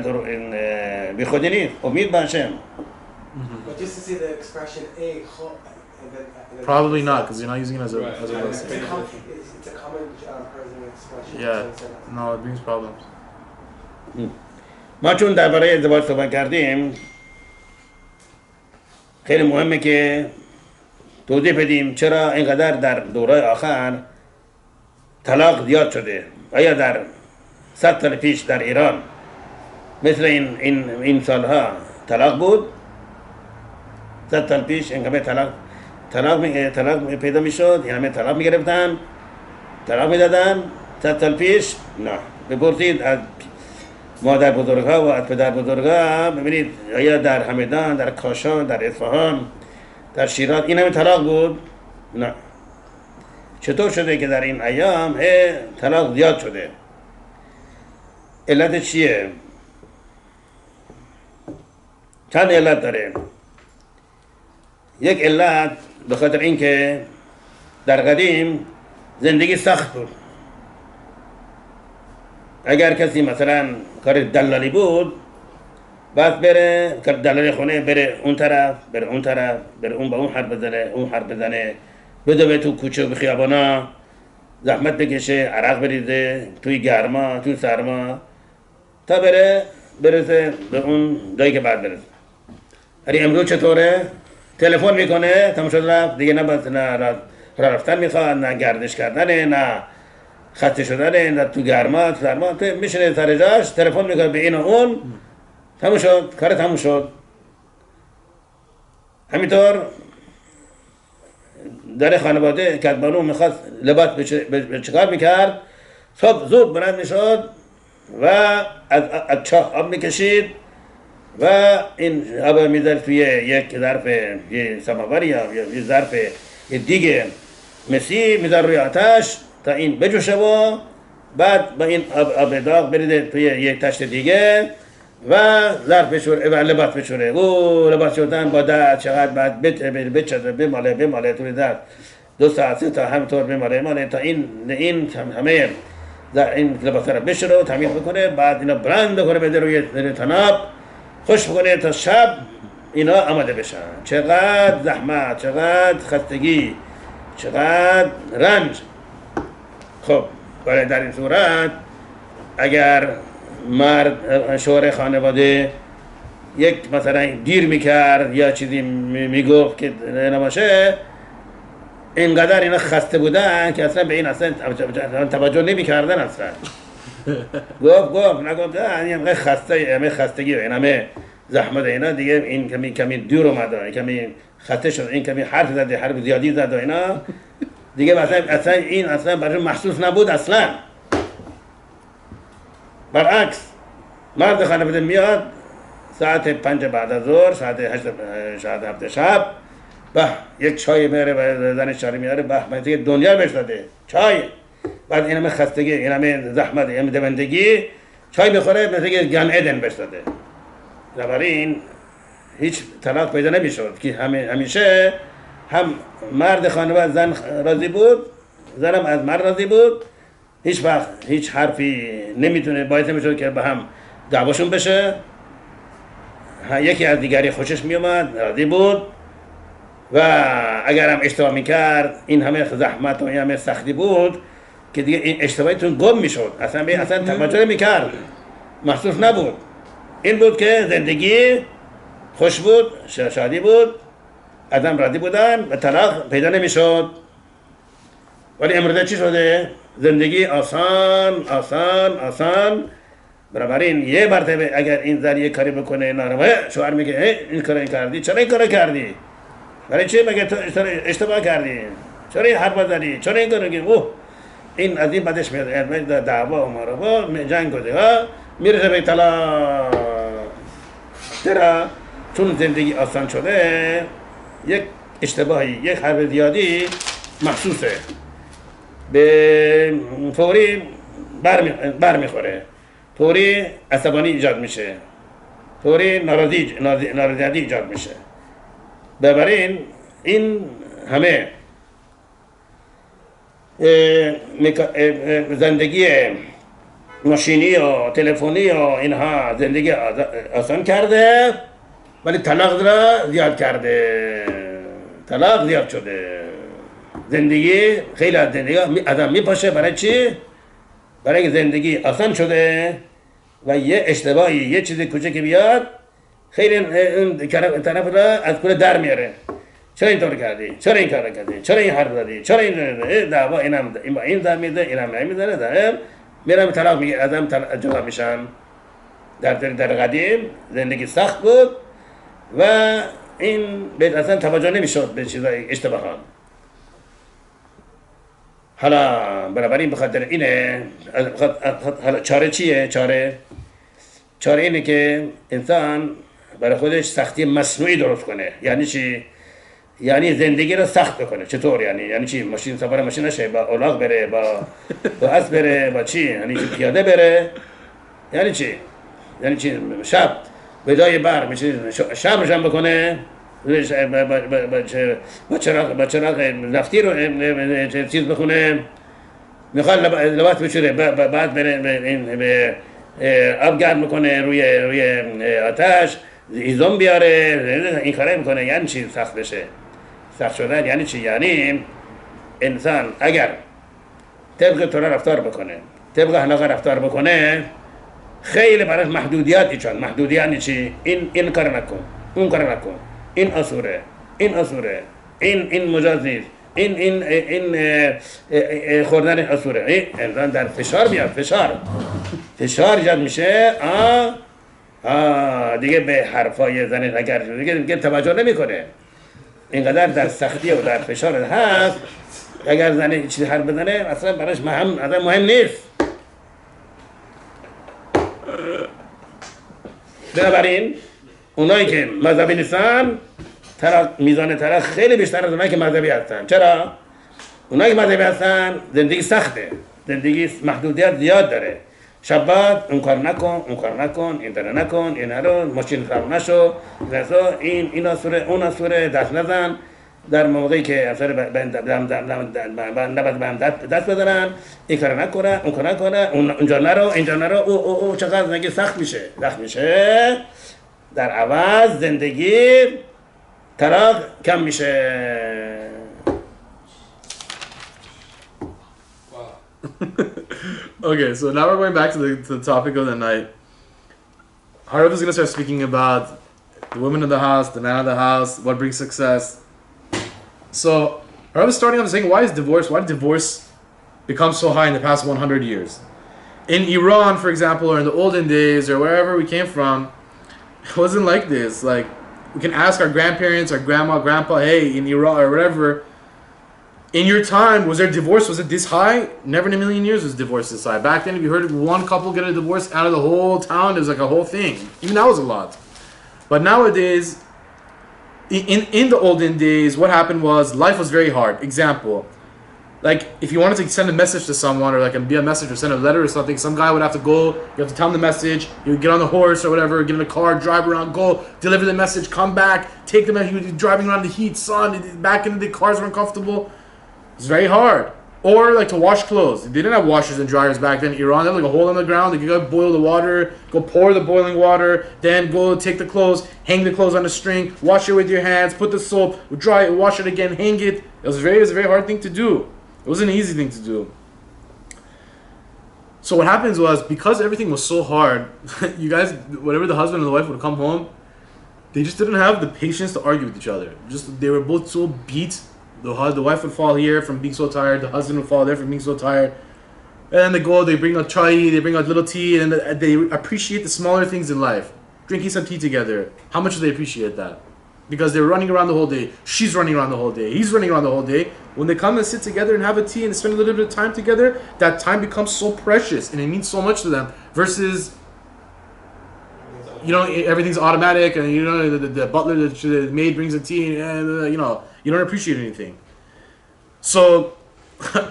بی خودی نیست امید به هشم. But just to see the expression a chol, probably not because you're not using it as a blessing. It's a common Persian expression. Yeah, no, it brings problems. ما چون درباره ازدواج صحبت کردیم خیلی مهمه که توضیح بدیم چرا اینقدر در دوره آخر طلاق زیاد شده. آیا در 100 سال پیش در ایران مثل این سالها طلاق بود؟ 100 سال پیش اینقدر طلاق پیدا میشد، این همه طلاق میگرفتن، طلاق میدادن. 100 سال پیش نه. بپرسید از مادر بزرگها و از پدر بزرگها ببینید آیا در همدان، در کاشان، در اصفهان، در شیراز این همه طلاق بود؟ نه. چطور شده که در این ایام طلاق زیاد شده؟ علت چیه؟ چند علت داره. یک علت به خاطر اینکه در قدیم زندگی سخت بود. اگر کسی مثلا کار دلالی بود بعد بره دلالی خونه بره اون طرف بره اون با اون حرف بزنه بدوه تو کوچه و خیابانا زحمت بکشه عرق بریزه توی گرما توی سرما تا برسه به اون جایی که بعد برسه. ولی امروز چطوره؟ تلفن میکنه تمام شد رفت دیگه نه رفتن میخواد نه گردش کردنه نه خسته شدنه نه تو گرما تو سرما میشینه سر جاش تلفن میکنه به این و اون تموم شد کار تموم شد. همینطور در خانواده کدبانو میخواست لباس به چکار میکرد صبح زود بلند میشد و از چاه آب میکشید و این آب میذارد توی یک ظرف یه سماوری یا یه ظرف دیگه مسی میذاره روی آتش تا این بجوشه و بعد با این آب داغ بریده توی یک تشت دیگه و ظرف بشوره و لباس بشوره. او لباس شدن با دست چقدر بعد بچه بماله توی دست 2 ساعت 3 تا همینطور بماله تا این همه این لباس رو بشوره و تمیز بکنه. بعد اینا برند کنه بده روی تناب خوش بکنه تا شب اینا آماده بشن. چقدر زحمت، چقدر خستگی، چقدر رنج. خب ولی در این صورت اگر مرد شوهر خانواده یک مثلا دیر میکرد یا چیزی میگفت که نباشه، اینقدر اینا خسته بودن که اصلا به این اصلا توجه نمیکردن. اصلا گفت نگفتن این همه خستگی و این همه زحمت اینا دیگه این کمی دور اومده، این کمی خسته شد، این کمی حرف زیادی زد و اینا دیگه اصلا این اصلا برای محسوس نبود اصلا. برعکس مرد خانواده میاد ساعت 5 بعد از ظهر، ساعت 7 شب، به یک چای میاره و زنش چای میاره، به دنیا بهش داده چای. بعد این همه خستگی، این همه زحمت، این همه دوندگی، چای میخوره مثل که گن ادن بهش داده. بنابراین هیچ طلاق پیدا نمیشد که همیشه هم مرد خانواده زن راضی بود، زنم از مرد راضی بود. هیچ وقت هیچ حرفی نمیتونه باعث نمیشد که به هم دعواشون بشه. یکی از دیگری خوشش میومد، راضی بود. و اگر هم اشتباه میکرد این همه زحمت و این همه سختی بود که دیگه این اشتباهیتون گم میشد، اصلا توجه نمیکرد، محسوس نبود. این بود که زندگی خوش بود، شادی بود، آدم راضی بودن و طلاق پیدا نمیشد. ولی امروزه چی شده؟ زندگی آسان. بنابراین یه مرتبه اگر این زن یه کاری بکنه ناروا، شوهر میگه این کارو کردی، چرا این کارو کردی؟ برای چی مگه تو اشتباه کردی؟ چرا این حرف زدی؟ چرا این کارو کردی؟ این از این بعدش میاد دعوا و ماروا، جنگ و دیگه میرسه به طلاق. چرا؟ چون زندگی آسان شده، یک اشتباهی، یک حرف زیادی محسوسه، به فوری برمیخوره، فوری عصبانی ایجاد میشه، فوری ناراضی ایجاد میشه. بنابراین این همه زندگی ماشینی و تلفنی و اینها زندگی آسان کرده، ولی طلاق را زیاد کرده. طلاق زیاد شده. زندگی خیلی از زندگی آدم میپاشه. برای چی؟ برای اینکه زندگی آسان شده و یه اشتباهی، یه چیزی کوچکی بیاد خیلی این طرف را از کل در میاره. چرا اینطور کردی؟ چرا این کار کردی؟ چرا این حرف زدی؟ چرا این دعوا این در میده، اینم میذاره، میرم طلاق میگه، آدم جدا میشن. در قدیم زندگی سخت بود و این اصلا توجه نمیشد به چیزای اشتباهات. حالا بنابراین بخاطر اینه، حالا چاره چیه؟ چاره اینه که انسان برای خودش سختی مصنوعی درست کنه. یعنی چی؟ یعنی زندگی رو سخت بکنه. چطور یعنی چی؟ سوار ماشین نشه، با الاغ بره، با اسب بره، با چی؟ یعنی پیاده بره. یعنی چی؟ شب به جای برق شب روشن بکنه، با چراغ نفتی رو چیز بخونه، میخواد لباس بشوره، بعد بره آب گرم میکنه روی آتش، هیزم بیاره، این کاره میکنه. یعنی چی سخت بشه؟ سخت شدن یعنی چی؟ یعنی انسان اگر طبق تو رفتار بکنه، طبق اخلاق رفتار بکنه، خیلی براش محدودیت ایجاد. محدودیت یعنی چی؟ این کار نکن، اون کار نکن، این اسوره، این مجاز نیست، این خوردن اسوره. این انسان در فشار میاد، فشار ایجاد میشه. دیگه به حرفای زن اگر دیگه توجه نمیکنه. اینقدر در سختی و در فشار هست، اگر زن چیزی حرف بزنه اصلا براش مهم نیست. بنابراین اونایی که مذهبی نیستن، میزان طلاق خیلی بیشتر از اونایی که مذهبی هستن. چرا؟ اونایی که مذهبی هستن زندگی سخته، زندگی محدودیت زیاد داره. شبات اون کار نکن، اون کار نکن، این داره نکن، این نرو، ماشین خراب نشو، اینا سوره، اونا سوره، دست نزن. در موقعی که اثر دست بزنن، این کار نکنه، اون کار نکنه، اونجا نرو، اینجا نرو، او چقدر زندگی سخت میشه. در عوض زندگی طلاق کم میشه. Okay, so now we're going back to the topic of the night. Harav is going to start speaking about the women of the house, the man of the house, what brings success. So Harav is starting off saying, why did divorce become so high in the past 100 years? In Iran, for example, or in the olden days, or wherever we came from, it wasn't like this. Like, we can ask our grandparents, our grandma, grandpa, hey, in Iran or whatever, in your time, was there divorce? Was it this high? Never in a million years was divorce this high. Back then, if you heard one couple get a divorce out of the whole town, it was like a whole thing. Even that was a lot. But nowadays, in the olden days, what happened was life was very hard. Example, like if you wanted to send a message to someone, or like be a message or send a letter or something, some guy would have to go, you have to tell him the message, he would get on the horse or whatever, get in a car, drive around, go, deliver the message, come back, take the message. He was driving around the heat, sun, back in the day, cars were uncomfortable. It's very hard. Or like to wash clothes. They didn't have washers and dryers back then in Iran. They had like a hole in the ground. They could go boil the water, go pour the boiling water, then go take the clothes, hang the clothes on a string, wash it with your hands, put the soap, dry it, wash it again, hang it. It was a very hard thing to do. It wasn't an easy thing to do. So what happens was, because everything was so hard, you guys, whenever the husband and the wife would come home, they just didn't have the patience to argue with each other. They were both so beat. The wife would fall here from being so tired. The husband would fall there from being so tired. And then they go, they bring out chai, they bring out little tea, and they appreciate the smaller things in life. Drinking some tea together. How much do they appreciate that? Because they're running around the whole day. She's running around the whole day. He's running around the whole day. When they come and sit together and have a tea and spend a little bit of time together, that time becomes so precious and it means so much to them. Versus, you know, everything's automatic, and you know the butler, the maid brings the tea, and you know, you don't appreciate anything. So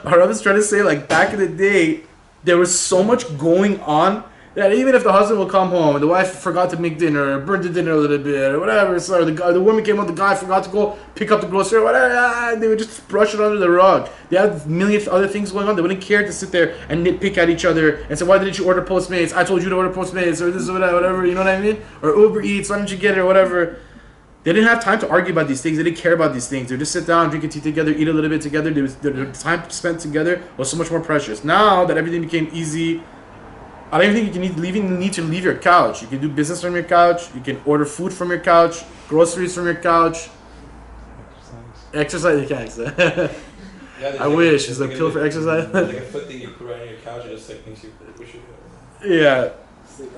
our others trying to say, like, back in the day, there was so much going on that even if the husband would come home and the wife forgot to make dinner, or burned the dinner a little bit, or whatever, so the woman came home, the guy forgot to go pick up the grocery, or whatever, they would just brush it under the rug. They had a million other things going on. They wouldn't care to sit there and nitpick at each other and say, why didn't you order Postmates? I told you to order Postmates, or this, or whatever, you know what I mean? Or Uber Eats, why didn't you get it, or whatever. They didn't have time to argue about these things. They didn't care about these things. They would just sit down, drink a tea together, eat a little bit together. Their time spent together was so much more precious. Now that everything became easy, I don't even think you need to leave your couch. You can do business from your couch. You can order food from your couch, groceries from your couch. Exercise, you can't. I wish. It's like pill for exercise. Like a foot thing you put right on your couch, and just like makes you push it. Yeah.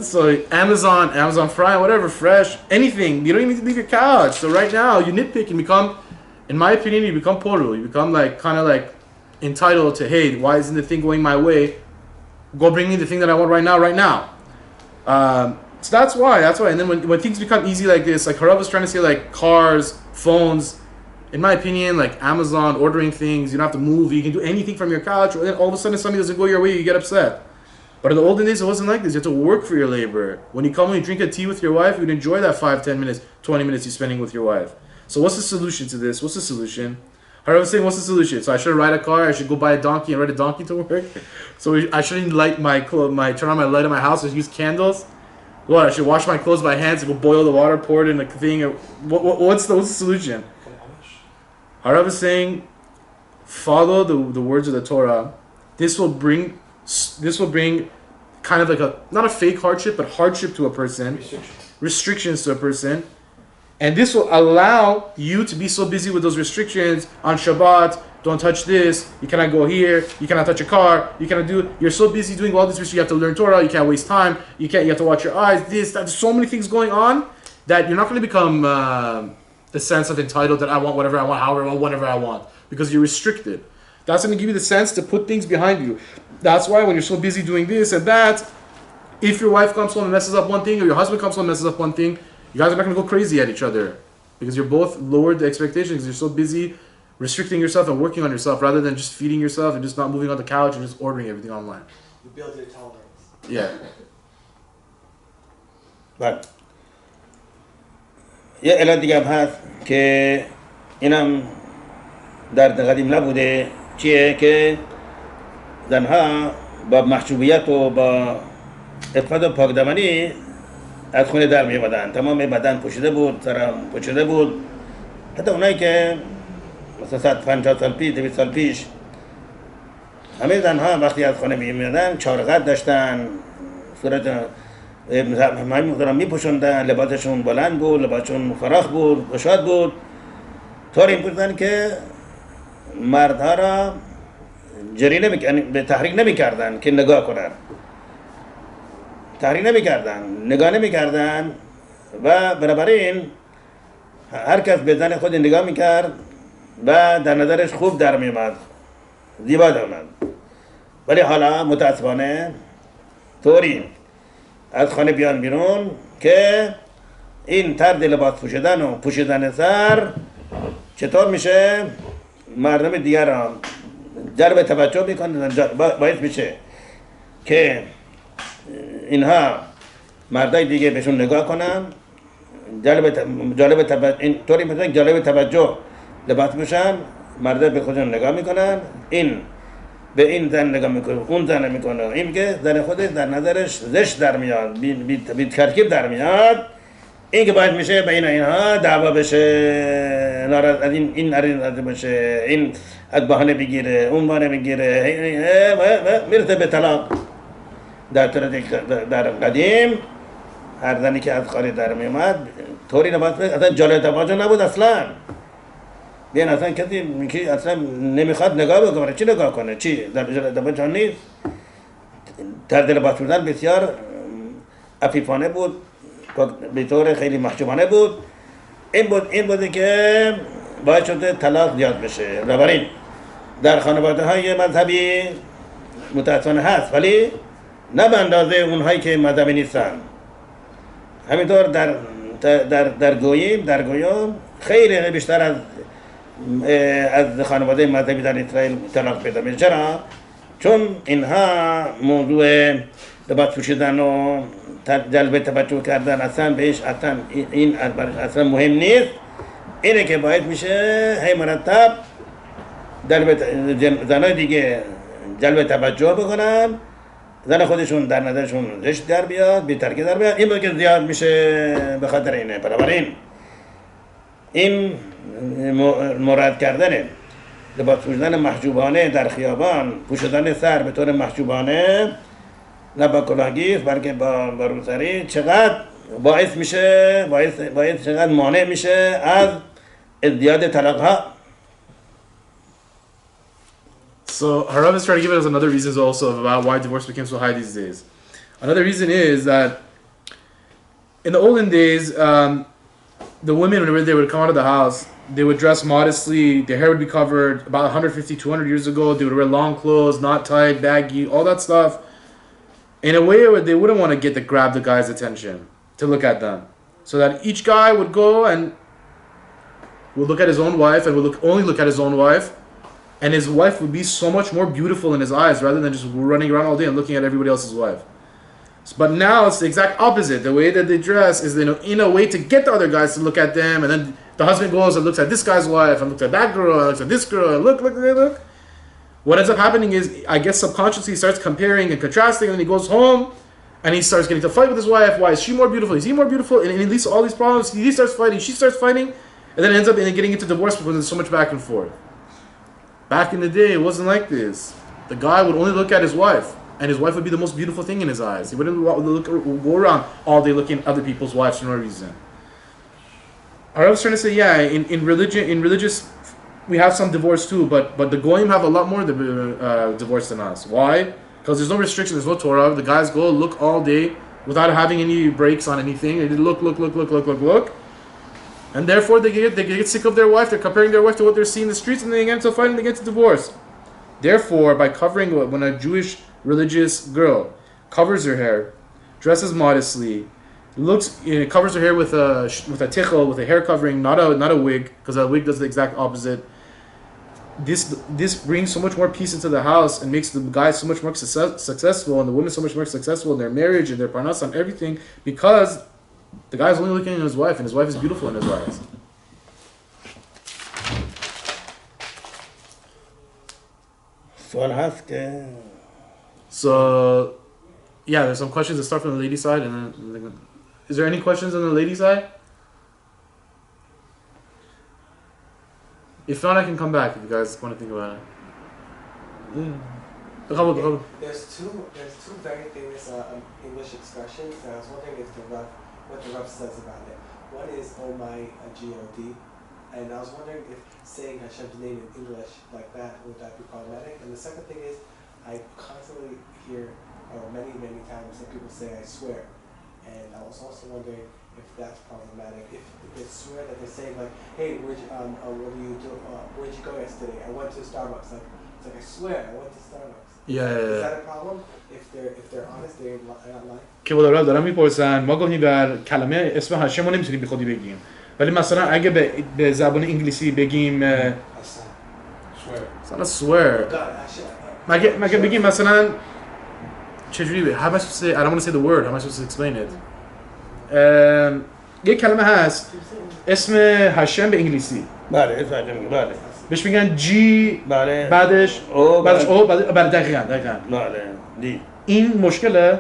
So Amazon Prime, whatever, fresh, anything. You don't even need to leave your couch. So right now, you nitpick and become, in my opinion, you become poru. You become like kind of like entitled to, hey, why isn't the thing going my way? Go bring me the thing that I want right now. So that's why. And then when things become easy like this, like Harav was trying to say, like cars, phones, in my opinion, like Amazon, ordering things, you don't have to move. You can do anything from your couch. And then all of a sudden something doesn't go your way, you get upset. But in the olden days, it wasn't like this. You had to work for your labor. When you come and you drink a tea with your wife, you'd enjoy that 5, 10 minutes, 20 minutes you're spending with your wife. So what's the solution to this? What's the solution? Harav was saying, what's the solution? So I should ride a car, I should go buy a donkey and ride a donkey to work? So I shouldn't light turn on my light in my house, or use candles? What, I should wash my clothes by hands and go boil the water, pour it in a thing? What's the solution? Harav is saying, follow the words of the Torah. This will bring kind of like not a fake hardship, but hardship to a person. Restrictions to a person. And this will allow you to be so busy with those restrictions on Shabbat. Don't touch this. You cannot go here. You cannot touch a car. You cannot do. You're so busy doing all this. You have to learn Torah. You can't waste time. You have to watch your eyes. This, that. There's so many things going on that you're not going to become the sense of entitled that I want whatever I want, however I want, whenever I want, because you're restricted. That's going to give you the sense to put things behind you. That's why when you're so busy doing this and that, if your wife comes home and messes up one thing, or your husband comes home and messes up one thing, you guys are not going to go crazy at each other, because you're both lowered the expectations. You're so busy restricting yourself and working on yourself rather than just feeding yourself and just not moving on the couch and just ordering everything online. You build your tolerance. Yeah. بعد یه علت دیگه هم هست که اینم در قدیم نبوده، چیه که زنها با محجوبیت و با عفت و پاکدامنی از خونه در می آمدن. تمام بدن پوشیده بود، سرم پوشیده بود. حتی اونایی که مثلا 150 سال پیش، 200 سال پیش همه زنها وقتی از خونه می آمدن چارقد داشتن، صورت همه مقدارم می پوشوندن، لباسشون بلند بود، لباسشون فراخ بود، گشاد بود، طوری می پوشیدن که مردها را جری به تحریک نمی کردن که نگاه کنن، تحریک نمی کردن، نگاه نمی کردن و بنابراین هر کس به زن خود نگاه می کرد و در نظرش خوب در می آمد، زیبا در آمد. ولی حالا متاسفانه طوری از خانه بیان بیرون که این طرز لباس پوشیدن و پوشیدن سر چطور میشه مردم دیگر را جلب توجه میکنه، باعث میشه که اینها مردای دیگه بهشون نگاه کنن، طوری میشه جالب توجه لباس بشن، مردا به خودشون نگاه میکنن، این به این زن نگاه میکنه، اون زن میکنه، این که زن خودش در نظرش زشت در میاد، بی ترکیب در میاد، این که باید میشه بین اینها دعوا بشه، ناراض از این ناراض بشه، این از بهانه بگیره، اون بهانه بگیره، میرسه به طلاق. در قدیم هر زنی که از خارج در میومد طوری نباید اصلا جالب توجه نبود اصلا. بیان اصلا کسی که اصلا نمیخواد نگاه بکنه، چی نگاه کنه؟ چی؟ در توجه نیست. طرز لباس پوشیدن بسیار عفیفانه بود، به طور خیلی محجوبانه بود. این بوده که باعث شده طلاق زیاد بشه. بنابراین در خانواده های مذهبی متاسفانه هست، ولی نه به اندازه اونهایی که مذهبی نیستن. همینطور در گویم خیلی بیشتر از خانواده مذهبی در اسرائیل طلاق پیدا میشه. چرا؟ چون اینها موضوع لباس پوشیدن و جلب توجه کردن اصلا بهش اصلا مهم نیست. اینه که باید میشه هی مرتب زنای دیگه جلب توجه بکنن، زن خودشون در نظرشون زشت در بیاد، بی ترکی در بیاد. این بود که زیاد میشه به خاطر اینه. بنابراین این مراد کردن لباس پوشیدن محجوبانه در خیابان، پوشیدن سر به طور محجوبانه، نه با کلاهگیر بلکه با روسری، چقدر باعث میشه، باعث چقدر مانع میشه از ازدیاد طلاق ها. So Harav is trying to give us another reasons also about why divorce became so high these days. Another reason is that in the olden days, the women, whenever they would come out of the house, they would dress modestly, their hair would be covered. About 150, 200 years ago, they would wear long clothes, not tight, baggy, all that stuff. In a way where they wouldn't want to grab the guy's attention, to look at them. So that each guy would go and would look at his own wife and would only look at his own wife. And his wife would be so much more beautiful in his eyes rather than just running around all day and looking at everybody else's wife. But now it's the exact opposite. The way that they dress is in a way to get the other guys to look at them, and then the husband goes and looks at this guy's wife and looks at that girl and looks at this girl and look. What ends up happening is, I guess subconsciously he starts comparing and contrasting, and then he goes home and he starts getting to fight with his wife. Why is she more beautiful? Is he more beautiful? And it leads to all these problems. He starts fighting, she starts fighting, and then it ends up getting into divorce because there's so much back and forth. Back in the day, it wasn't like this. The guy would only look at his wife, and his wife would be the most beautiful thing in his eyes. He wouldn't go around all day looking at other people's wives for no reason. I was trying to say, yeah, in religious, we have some divorce too, but the goyim have a lot more divorce than us. Why? Because there's no restriction, there's no Torah. The guys go look all day without having any breaks on anything. They just look. And therefore they get sick of their wife. They're comparing their wife to what they're seeing in the streets, and they get into a fight and they get to divorce. Therefore, by covering, when a Jewish religious girl covers her hair, dresses modestly, covers her hair with a tichel, with a hair covering, not a wig, because a wig does the exact opposite. this brings so much more peace into the house and makes the guys so much more successful and the women so much more successful in their marriage and their parnasa and everything because the guy's only looking at his wife and his wife is beautiful in his eyes. سوال هست که So yeah, there's some questions that start from the lady side and then is there any questions on the lady side? If not, I can come back if you guys want to think about it. There's two very famous English expressions, and I was wondering if what the Rav says about it. One is "Oh my God," and I was wondering if saying Hashem's name in English like that would that be problematic. And the second thing is, I constantly hear, or many times, that people say "I swear," and I was also wondering if that's problematic. If they swear that they're saying like, "Hey, what do you do? Where'd you go yesterday? I went to Starbucks." Like, it's like I swear I went to Starbucks. Is that a problem? If they're honest, they're not lying. که بودارا دارم میپرسن ما گاهی بر کلمه اسم هاشم رو نمیتونیم بی خودی بگیم ولی مثلا اگه به زبان انگلیسی بگیم مثلا swear مگه بگیم مثلا چجوری how am I supposed to say I don't want to say the word how am I supposed to explain it یه کلمه هست اسم هاشم به انگلیسی بله اسم هاشم بله بهش میگن جی بله بعدش او بله دقیقاً بله دی این مشکله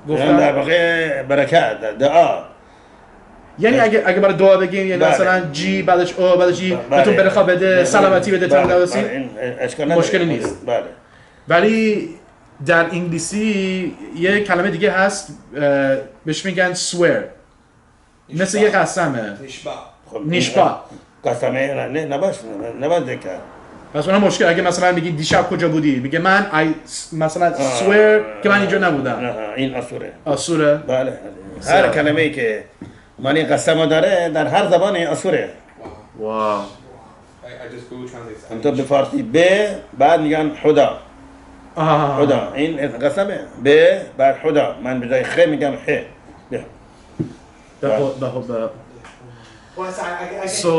گفتم در واقع برکت دعا یعنی اگه برای دعا بگیم یعنی مثلا جی بعدش او بعدش جی بهتون برکت بده سلامتی بده تندرستی مشکلی نیست بله ولی در انگلیسی یه کلمه دیگه هست بهش میگن swear مثل یه قسمه نشبا قسمه نه نباید ذکر پس اونم مشکل اگه مثلا میگی دیشب کجا بودی میگه من مثلا swear که من اینجا نبودم این آسوره بله هر کلمه‌ای که معنی قسم داره در هر زبان آسوره واو تو به فارسی به بعد میگن خدا خدا این قسمه به بعد خدا من به جای خ میگم ح So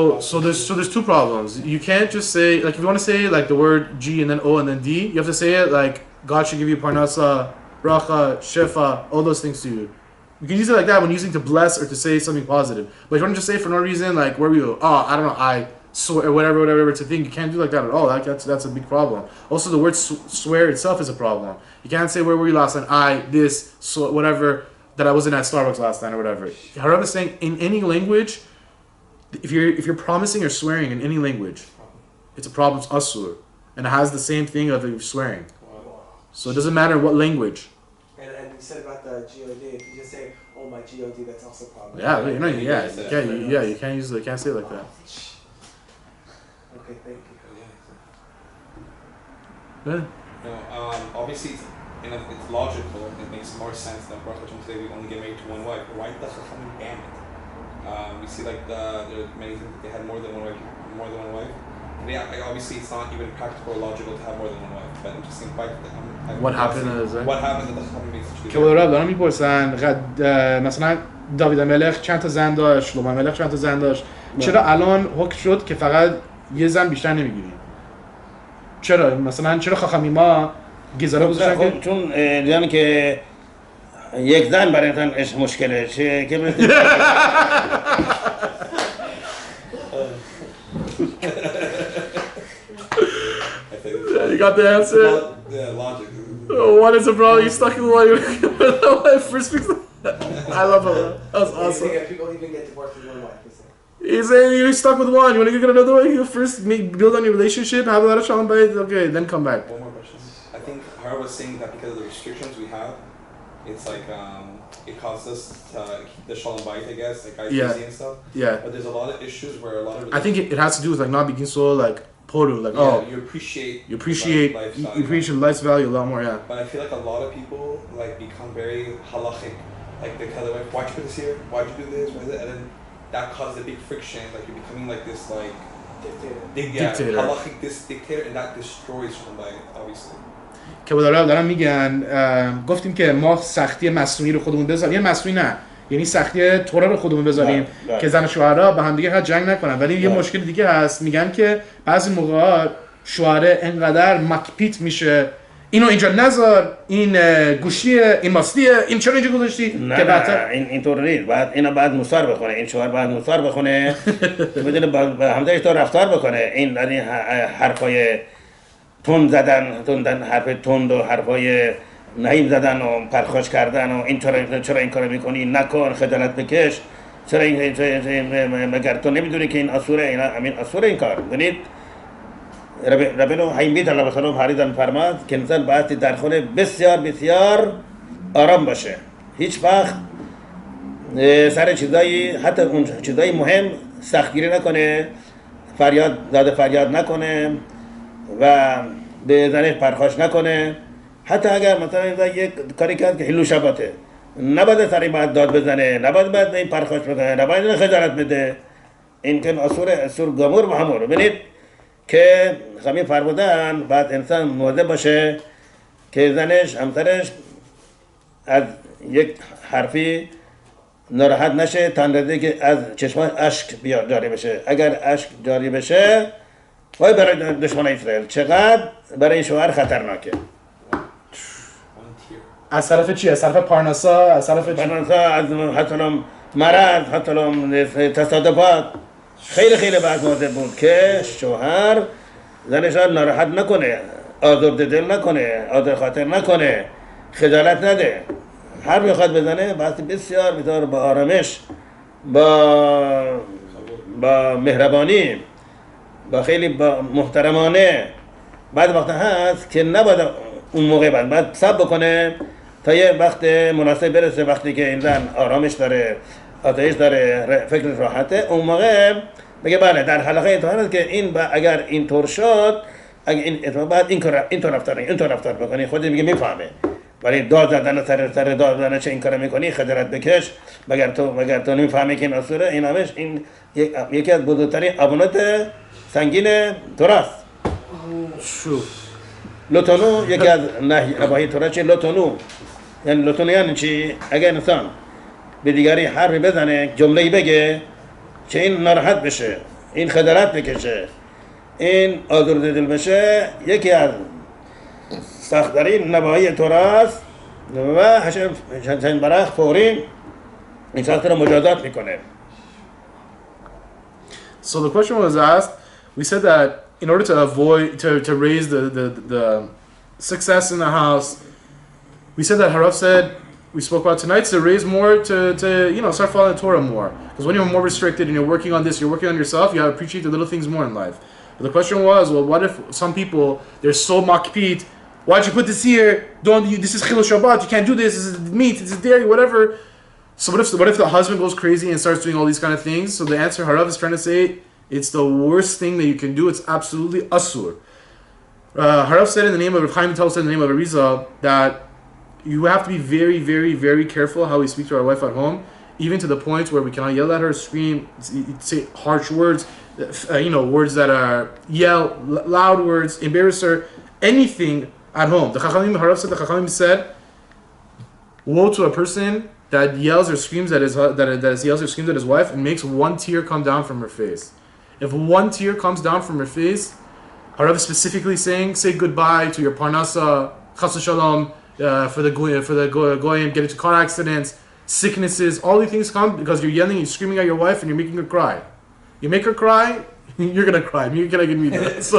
there's two problems. You can't just say like if you want to say like the word G and then O and then D, you have to say it like God should give you parnasa, bracha, shefa, all those things to you. You can use it like that when using to bless or to say something positive. But if you want to just say it for no reason, like where we go, oh I don't know, I swear or whatever to think, you can't do like that at all. That's a big problem. Also the word swear itself is a problem. You can't say where were you last night, whatever, that I wasn't at Starbucks last night or whatever. Harav is saying in any language, if you're promising or swearing in any language, it's a problem, it's asur. And it has the same thing of swearing. So it doesn't matter what language. And you said about the God, if you just say, "Oh my God," that's also a problem. You can't use it. You can't say it like that. Okay, thank you. Obviously, it's logical. It makes more sense than Baruch Hashem say we only get married to one wife. Why does Hashem ban it? We see like there are many things that they had more than one wife. Yeah, obviously it's not even practical or logical to have more than one wife. But interesting fact that What happened is what happened that Hashem makes such a که بودارا دارم میپرسن مثلا داوید ملک چند تا زن داشت، شلومو ملک چند تا زن داشت، چرا الان حکم شد که فقط یه زن بیشتر نمیگیریم؟ چرا مثلا چرا خاخامی ما گزاره گذاشتن که چون دیدن که یک زن برای انسان مشکله که You got the answer? Yeah, logic. What is it, bro? You stuck in one. First fix. I love it. That was awesome. People even get divorced with one wife. He's saying you're stuck with one. You want to get another one? You first build on your relationship, have a lot of shalom bayit. Okay, then come back. One more question. I think Har was saying that because of the restrictions we have, it's like it causes us to keep the shalom bayit, I guess, like guys busy and stuff. Yeah. But there's a lot of issues where a lot of I think it has to do with like not being so like poru, like you appreciate life's value a lot more, yeah. But I feel like a lot of people like become very halachic, like they tell their wife, "Why'd you put this here? Why'd you do this? Why is it?" And then that causes a big friction. Like you're becoming like this like dictator, halachic dictator, and that destroys somebody, obviously. که دارن میگن گفتیم که ما سختی مصنوعی رو خودمون بذاریم، یعنی مصنوعی نه، یعنی سختی تورا رو خودمون بذاریم که زن و شوهرها با هم دیگه جنگ نکنن. ولی یه مشکل دیگه هست، میگن که بعضی موقعا شوهره انقدر مکپیت میشه اینو اینجا نذار، این گوشیه، این ماستیه، این چرا اینجا گذاشتی؟ نه نه اینطور نیست. بعد موسار بخونه، این شوهر بعد موسار بخونه بدونه با همسرش تو رفتار بکنه. این حرفای تند زدن، حرف تند و حرفای نهیم زدن و پرخاش کردن و این چرا این کارو میکنی، نکن، خجالت بکش، چرا این مگر تو نمیدونی که این اصوره این کار. ببینید ربنا حیمید الله وسلم حریدن فرماد که انسان باید در خونه بسیار بسیار آرام باشه، هیچ وقت سر چیزایی، حتی اون چیزایی مهم سختگیری نکنه، فریاد نکنه و به زنش پرخاش نکنه. حتی اگر مثلا یک کاری کرد که هلو شباته، نباید سری باید داد بزنه، نباید این پرخاش بکنه، نباید خجالت بده. این که اصور گمور و همور. ببینید که خمی فرمودن بعد انسان مواظب باشه که زنش همسرش از یک حرفی ناراحت نشه تا اندازه که از چشمان اشک جاری بشه. اگر اشک جاری بشه وای برای دشمن اسرائیل چقدر برای این شوهر خطرناکه. از طرف چی؟ از طرف پارناسا؟ از طرف پارناسا، از حتی مرض، حتی تصادفات. خیلی بعد مواظب بود که شوهر زنش را ناراحت نکنه، آزرده دل نکنه، آزار خاطر نکنه، خجالت نده. هر میخواد بزنه وقتی بسیار با آرامش، با مهربانی، با خیلی با محترمانه. بعد وقت هست که نباید اون موقع بعد صبر بکنه تا یه وقت مناسب برسه، وقتی که این زن آرامش داره، آتش داره، فکر راحته، اون موقع بگه بله در حلقه امتحان است که این اگر اینطور شد، اگر این بعد اینطور رفتار بکنی، خودت میگه میفهمه. ولی داد زدن سر داد زدن چه این کارو میکنی، خجالت بکش، مگر تو نمیفهمی که این اصوله. این همش این یکی از بزرگترین ابونات سنگین توراست. لوتونو یکی از نهی تورا چه لوتونو یعنی چی؟ اگر انسان به دیگری حرفی بزنه، جمله‌ای بگه که این ناراحت بشه، این خجالت بکشه، این آزرده دل بشه، یکی از سخت‌ترین نواهی توراست و هشم برخ فوری این شخص رو مجازات میکنه. So the question was asked, we said that in order to avoid, to raise the success in the house, we said that Harav said, we spoke about tonight, to raise more, to start following the Torah more. Because when you're more restricted and you're working on this, you're working on yourself, you have to appreciate the little things more in life. But the question was, well, what if some people, they're so makpid, why'd you put this here? This is Chilul Shabbat, you can't do this is meat, this is dairy, whatever. So what if the husband goes crazy and starts doing all these kind of things? So the answer Harav is trying to say, it's the worst thing that you can do. It's absolutely asur. Harav said in the name of Rav Chaim Vital said in the name of Arizal that you have to be very, very, very careful how we speak to our wife at home, even to the point where we cannot yell at her, scream, say harsh words, words that are loud words, embarrass her, anything at home. The Chachamim said, woe to a person that yells or screams at his wife and makes one tear come down from her face. If one tear comes down from her face, Harav is specifically saying, say goodbye to your parnasa, chas shalom, for the goyim, get into car accidents, sicknesses, all these things come because you're yelling, you're screaming at your wife, and you're making her cry. You make her cry, you're gonna cry. You're gonna get me that. So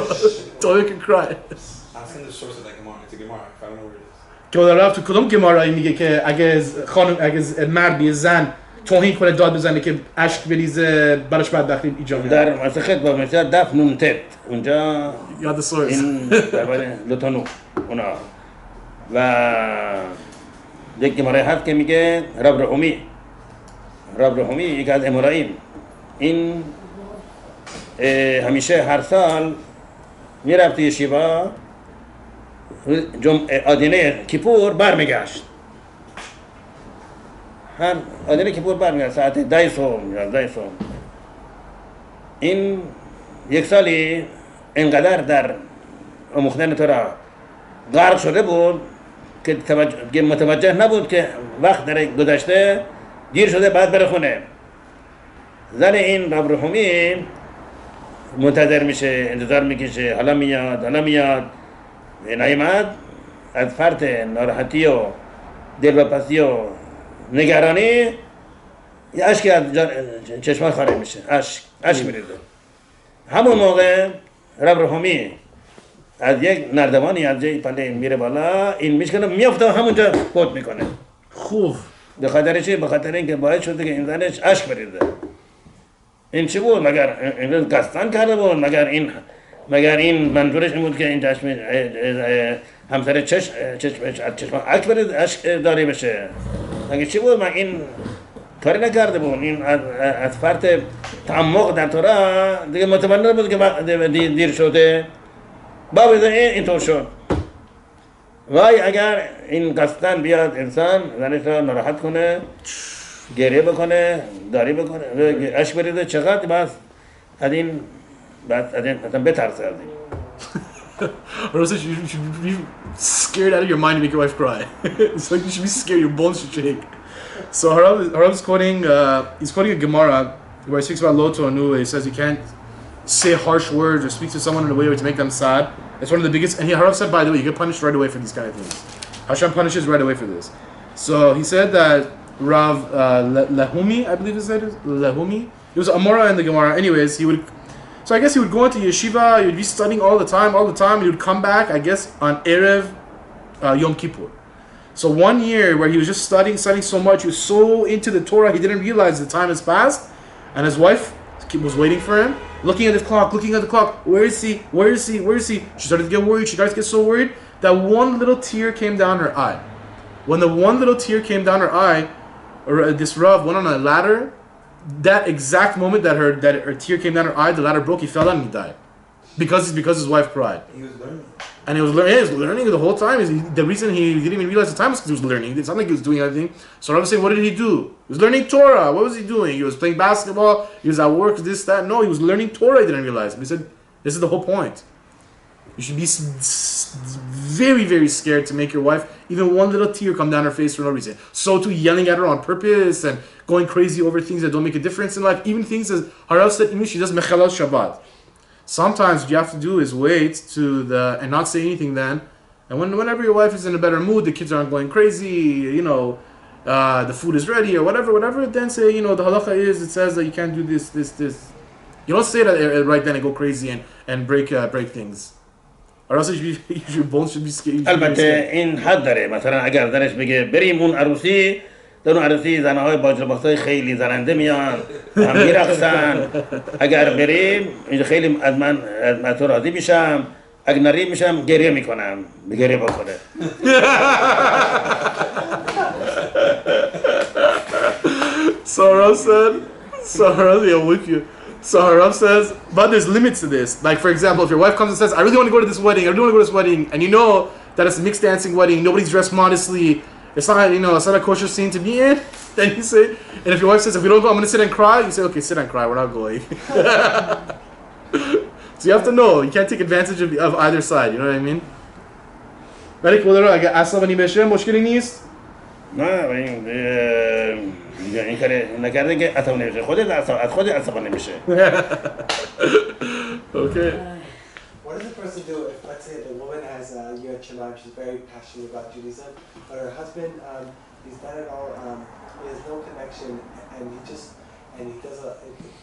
don't make her cry. I'll send the source of that Gemara. It's a Gemara. If I don't know where it is. که رفت تو کدوم گمارایی میگه که اگه مردی زن توهین کنه داد بزنه که اشک بریزه براش بدبختی ایجاد میشه؟ در مسخت با مثلا دف نونتت اونجا یاد سورس این درباره لوتانو اونا و یک گمارای هست که میگه رب رحومی یک از امرائیم این همیشه هر سال میرفت یشیوا آدینه کیپور برمیگشت. هر آدینه کیپور برمیگشت ساعت 10 صبح. این یک سالی انقدر در آموختن تورا غرق شده بود که متوجه نبود که وقت داره گذشته، دیر شده بعد بره خونه. زن این رب رحومی منتظر میشه انتظار میکشه حالا میاد نیامد از فرط ناراحتی و دلواپسی و نگرانی اشک از چشمان خارج میشه اشک میریزه همون موقع رب رحمی از یک نردبانی از جای پله میره بالا این میشکنه میفته همونجا فوت میکنه خوب به خاطر چی؟ به خاطر اینکه باعث شده که این زنش اشک بریزه این چی بود؟ مگر این قصدن کرده بود؟ مگر این منظورش این بود که این همسر چشم اشک داری بشه مگر چی بود؟ من این کاری نکرده بود این از فرط تعمق در تورا دیگه متوجه بود که دیر شده بابا اینطور شد وای اگر این قصدن بیاد انسان زنش را ناراحت کنه گریه بکنه داری بکنه اشک بریزه چقدر بس از این مثلا بترسه از این Rosa, you should be scared out of your mind to make your wife cry. It's like you should be scared, your bones should shake. So Harab's quoting, he's quoting a Gemara where he speaks about Lot or Nu. He says you can't say harsh words or speak to someone in a way to make them sad. It's one of the biggest, and Harab said, by the way, you get punished right away for these kind of things. Hashem punishes right away for this. So he said that Rav Lahumi, I believe his name is Lahumi. It was Amora in the Gemara. Anyways, so I guess he would go into yeshiva, he would be studying all the time, and he would come back, I guess, on Erev Yom Kippur. So one year where he was just studying so much, he was so into the Torah, he didn't realize the time has passed, and his wife was waiting for him, looking at the clock, where is he? She started to get worried, she started to get so worried, that one little tear came down her eye. When the one little tear came down her eye, this Rav went on a ladder. That exact moment that her tear came down her eye, the ladder broke, he fell down and he died. Because his wife cried. He was learning. And he was learning the whole time. The reason he didn't even realize the time was because he was learning. It's not like he was doing anything. So I was saying, what did he do? He was learning Torah. What was he doing? He was playing basketball. He was at work, this, that. No, he was learning Torah. He didn't realize. He said, this is the whole point. You should be very, very scared to make your wife even one little tear come down her face for no reason. So too, yelling at her on purpose and going crazy over things that don't make a difference in life. Even things as Harav said, even she does Mechalal Shabbat. Sometimes what you have to do is wait and not say anything then. And whenever your wife is in a better mood, the kids aren't going crazy, the food is ready or whatever, then say, the halacha is, it says that you can't do this. You don't say that right then and go crazy and break things. Or else your bones should be scared. البته این حد داره مثلا اگر زنش بگه بریم اون عروسی در اون عروسی زنهای با لباسای خیلی زننده میان هم میرقصن اگر بریم خیلی از تو راضی میشم اگر نریم میشم گریه میکنم گریه بکنه So Harav says, but there's limits to this. Like, for example, if your wife comes and says, I really want to go to this wedding, and you know that it's a mixed dancing wedding, nobody's dressed modestly, it's not, it's not a kosher scene to be in, then you say, and if your wife says, if we don't go, I'm going to sit and cry, you say, okay, sit and cry, we're not going. So you have to know, you can't take advantage of either side, you know what I mean? ولی کودرو اگه عصبانی بشه مشکلی نیست؟ نه این کاری نکرده که عصبانی بشه خود عصبانی بشه Okay. What does a person do if, let's say, the woman has Yirat Shamayim, she's very passionate about Judaism, but her husband, he's not at all, he has no connection, and he does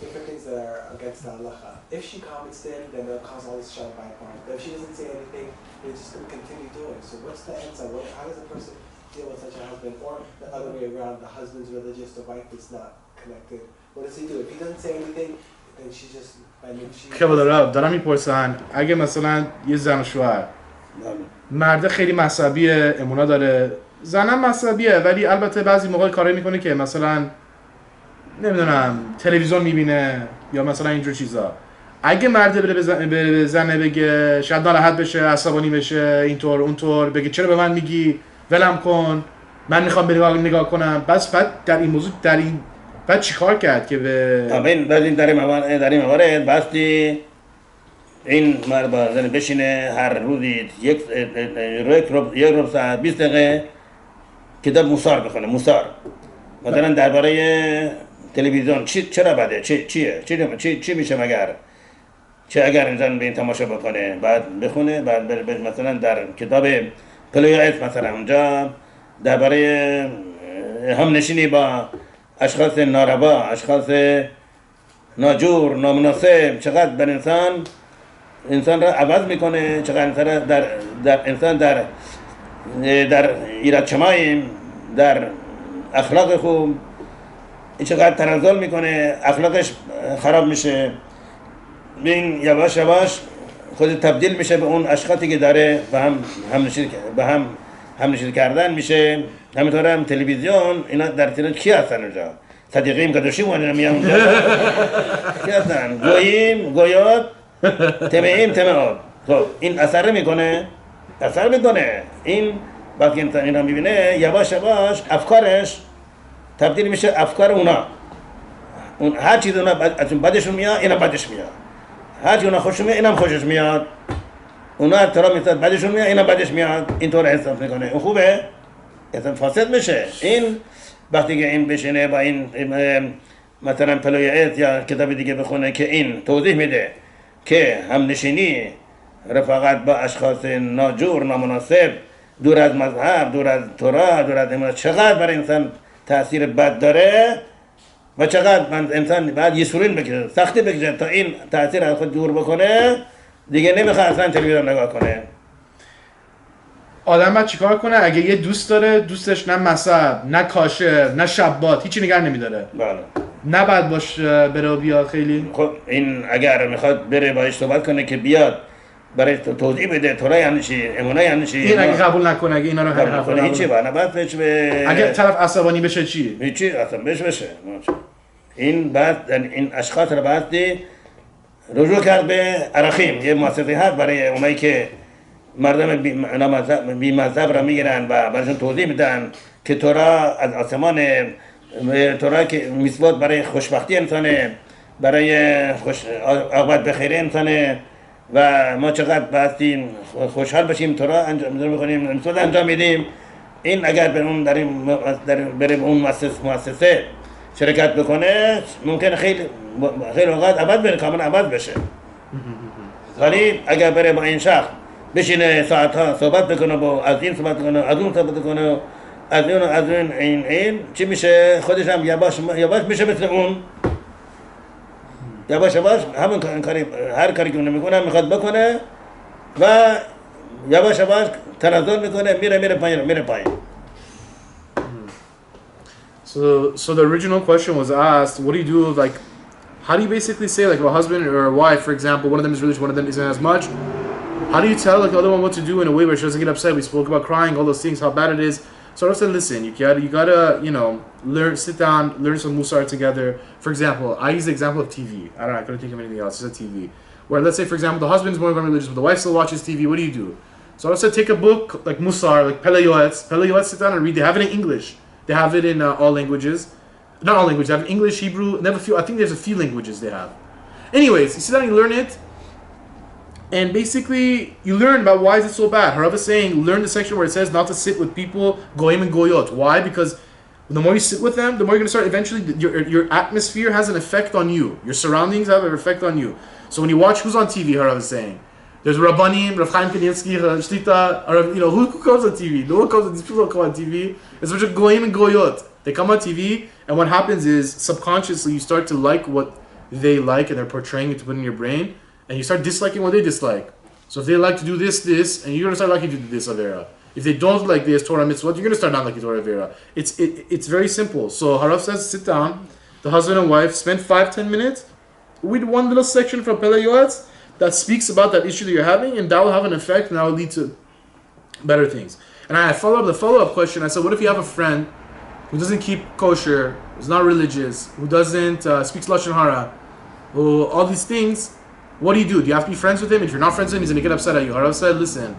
different things that are against the halacha. If she comments to him, then it'll cause all this shalom bayit. But if she doesn't say anything, he's just going to continue doing. So what's the answer? How does a person deal with such a husband, or the other way around, the husband's religious, the wife is not connected? What does he do? If he doesn't say anything, then she just, دارم میپرسن اگه مثلا یه زن و شوهر مرد خیلی مذهبیه امونا داره زنم مذهبیه ولی البته بعضی موقع کاری میکنه که مثلا نمیدونم تلویزیون میبینه یا مثلا اینجور چیزا اگه مرد بره به زنه بگه شاید ناراحت بشه عصبانی بشه اینطور اونطور بگه چرا به من میگی ولم کن من میخوام برم نگاه کنم بس بعد در این موضوع بعد چیکار کرد که به در این موارد باستی این مرد با زن بشینه هر روزی یک ربع ساعت 20 دقیقه کتاب موسار بخونه مثلا درباره تلویزیون چرا بده چی میشه مگر چه اگر انسان به این تماشا بکنه بعد بخونه بعد بره مثلا در کتاب پلویت مثلا اونجا درباره همنشینی با اشخاص ناروا، اشخاص ناجور، نامناسب چقدر بر انسان را عوض میکنه، چقدر انسان را در ایراد شماییم، در اخلاق خوب چقدر تنزل میکنه، اخلاقش خراب میشه، این یواش یواش خود تبدیل میشه به اون اشخاصی که داره به هم همنشین کردن میشه. همینطور هم تلویزیون اینا در تلویزیون کی هستن اونجا؟ صدیقیم کدوشی مونه میان اونجا کی هستن؟ گوییم گویات تمهیم تمهات. خب این اثر میکنه این وقتی انسان اینا میبینه یواش یواش افکارش تبدیل میشه افکار اونا. اون هر چیز اونا بدشون میاد اینا بدش میاد، هر چیز اونا خوششون میاد اینم خوشش میاد، اونا ترا میاد بدشون میاد اینا بدش میاد، اینطور حساب میکنه. اون خوبه اصلا فاسد میشه. این وقتی که این بشینه با این مثلا پلویت یا کتاب دیگه بخونه که این توضیح میده که همنشینی رفاقت با اشخاص ناجور نامناسب دور از مذهب دور از تورا دور از امانت چقدر برای انسان تاثیر بد داره و چقدر انسان بعد یسورین بکشه، سختی بکشه تا این تاثیر از خود دور بکنه، دیگه نمیخواد اصلا تلویزیون نگاه کنه. آدم باید چیکار کنه اگه یه دوست داره دوستش نه مذهب نه کاشر نه شبات هیچی نگه نمیداره؟ بله. نباید باش بره و بیاد خیلی؟ خب این اگر میخواد بره باهاش صحبت کنه که بیاد برای توضیح بده تورا یعنی چی، امانت یعنی چی، این اگه قبول نکنه، اگه اینا رو قبول کنه هیچی با نباید بهش اگه طرف عصبانی بشه چی؟ هیچی اصلا بشه. این بعد این اشخاص رو باید رجوع کرد به عراقیم. یه مؤسسه هست برای اونایی که مردم بی مذهب را میگیرن و براشون توضیح میدن که تورا از آسمان، تورا که میثوات برای خوشبختی انسانه، برای عاقبت بخیر انسانه و ما چقدر باید خوشحال باشیم تورا انجام میکنیم، میثوات انجام میدیم. این اگر بره اون مؤسسه شرکت بکنه ممکنه خیلی اوقات عوض بره، کاملا عوض بشه. ولی اگر بره با این شخص بشینه ساعتها صحبت بکنه با از این صحبت کنه از اون صحبت کنه از اون این چی میشه؟ خودش هم یواش میشه مثل اون، یواش همون کاری هر کاری که اون میکنه میخواد بکنه و یواش تنزل میکنه میره پایین. So the original question was asked, what do you do, like, how do you basically say, like, if a husband or a wife, for example, one of them is religious, one of them isn't as much, how do you tell, like, the other one what to do in a way where she doesn't get upset? We spoke about crying, all those things, how bad it is. So I said, listen, you gotta, sit down, learn some musar together. For example, I use the example of TV. I couldn't think of anything else, just TV. Where, let's say, for example, the husband's more religious, but the wife still watches TV, what do you do? So I said, take a book, like musar, like Pele sit down and read. They have it in English. They have it in all languages. Not all languages. They have English, Hebrew, I think there's a few languages they have. Anyways, you sit down and you learn it. And basically, you learn about why is it so bad. Harav is saying, learn the section where it says not to sit with people, goyim and goyot. Why? Because the more you sit with them, the more you're going to start, eventually, your atmosphere has an effect on you. Your surroundings have an effect on you. So when you watch, who's on TV, Harav is saying? There's Rabbanim, Rav Chaim Kanievsky, Shlita, who comes on TV? No one comes on, these people don't come on TV. It's a bunch of goyim and goyot. They come on TV, and what happens is, subconsciously, you start to like what they like, and they're portraying it to put in your brain, and you start disliking what they dislike. So if they like to do this, and you're going to start liking to do this, Avera. If they don't like this, Torah mitzvot, you're going to start not liking Torah Avera. It's very simple. So Harav says, sit down, the husband and wife, spend 5-10 minutes, read one little section from Pele Yoetz, that speaks about that issue that you're having, and that will have an effect, and that will lead to better things. And I follow up the follow-up question. I said, what if you have a friend who doesn't keep kosher, who's not religious, who doesn't speaks lashon hara, who all these things? What do? Do you have to be friends with him? If you're not friends with him, he's gonna get upset at you. Harav said, listen,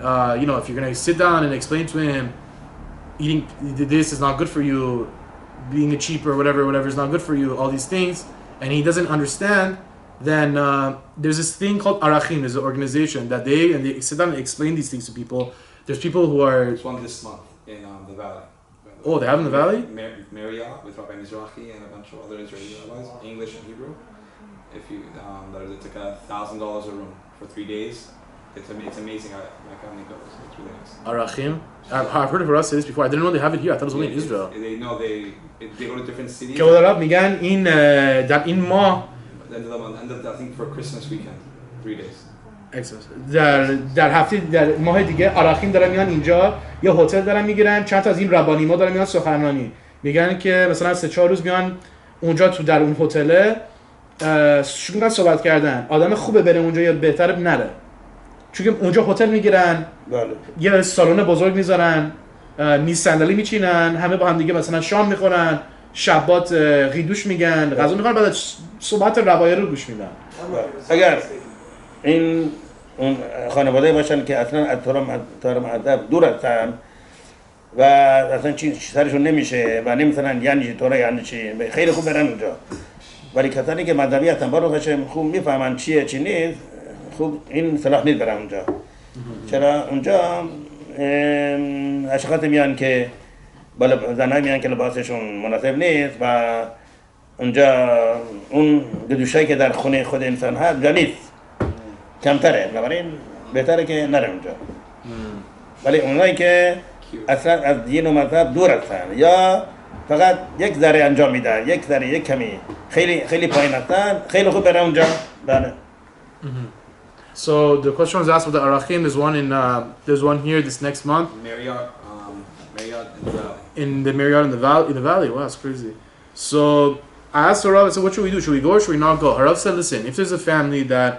if you're gonna sit down and explain to him, eating this is not good for you, being a cheap or whatever is not good for you, all these things, and he doesn't understand. Then there's this thing called Arachim. There's an organization that they sit down and explain these things to people. There's people who are... There's one this month in the Valley. Oh, they have in the Valley? Marriott with Rabbi Mizrahi and a bunch of other Israeli rabbis, English and Hebrew. if you it's like $1,000 a room for 3 days. It's amazing how my family goes. It's really nice. Arachim. I've heard of Rav say this before. I didn't know they have it here. I thought it was only in Israel. They go to different cities. که دارم میگن این در این ماه I think for Christmas weekend, 3 days. در هفته در ماه دیگه عراقیم دارن میان اینجا یه هتل دارن میگیرن چند تا از این ربانی‌ها دارن میان سخنرانی میگن که مثلا 3-4 روز میان اونجا تو در اون هتل شروع میکنن صحبت کردن آدم خوبه بره اونجا یا بهتره نره چون که اونجا هتل میگیرن بله یه سالن بزرگ میذارن میز صندلی میچینن همه با هم دیگه مثلا شام میخورن شبات قیدوش میگن غذا میخورن بعد صحبت روایه رو گوش میدن اگر این اون خانواده باشن که اصلا از طور معذب دور هستن و اصلا چی سرشون نمیشه و نمیتونن یعنی طوره یعنی چی خیلی خوب برن اونجا ولی کسانی که مذهبی هستن برو هاشم خوب میفهمن چیه چی نیست خوب این صلاح نیست برن اونجا چرا اونجا اشخاص میان که بالا زنای میان که لباسشون مناسب نیست و اونجا اون گدوشایی که در خونه خود انسان هست جا نیست کمتره بنابراین بهتره که نره اونجا ولی اونایی که اصلا از دین و مذهب دور هستن یا فقط یک ذره انجام میدن یک ذره یک کمی خیلی پایین هستن خیلی خوب برن اونجا بله. So the question was asked about the Arachim. There's one here this next month. Marriott in the Marriott in the valley. Wow, that's crazy. So I asked Harav, I said, what should we do? Should we go or should we not go? Harav said, listen, if there's a family that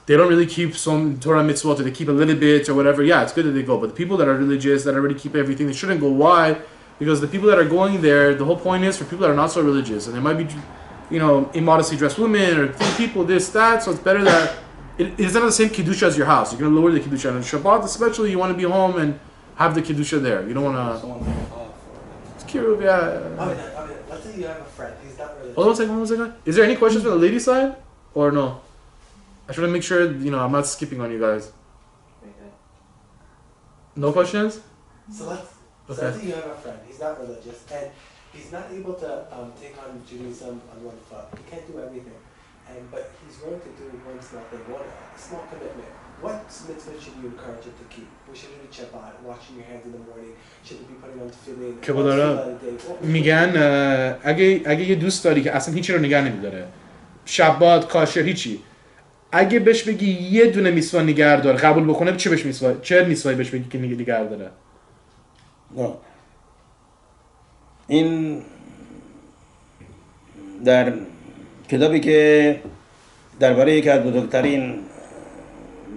they don't really keep some Torah mitzvot, or they keep a little bit or whatever, yeah, it's good that they go. But the people that are religious, that already keep everything, they shouldn't go. Why? Because the people that are going there, the whole point is for people that are not so religious, and they might be, immodestly dressed women or thin people, this, that. So it's better that it's not the same kedusha as your house. You're going to lower the kedusha. And on Shabbat, especially, you want to be home and have the kedusha there. You don't want to. It's kiruv, yeah. Let's say you have a friend. He's not religious. Hold on one second. Is there any questions from the ladies' side or no? I should make sure I'm not skipping on you guys. No questions? So let's say you have a friend. He's not religious and he's not able to take on Judaism on one foot. He can't do everything, but he's willing to do one small thing, one small commitment. What mitzvah should you encourage him to keep? We should do Shabbat, washing your hands in the morning. Should he be putting on tefillin? میگن اگه یه دوست داری که اصلا هیچی رو نگه نمیداره شبات کاشر هیچی اگه بهش بگی یه دونه میسوا نگه داره قبول بکنه چه میسوایی بهش بگی که نگه داره؟ این در کتابی که درباره یکی از بزرگترین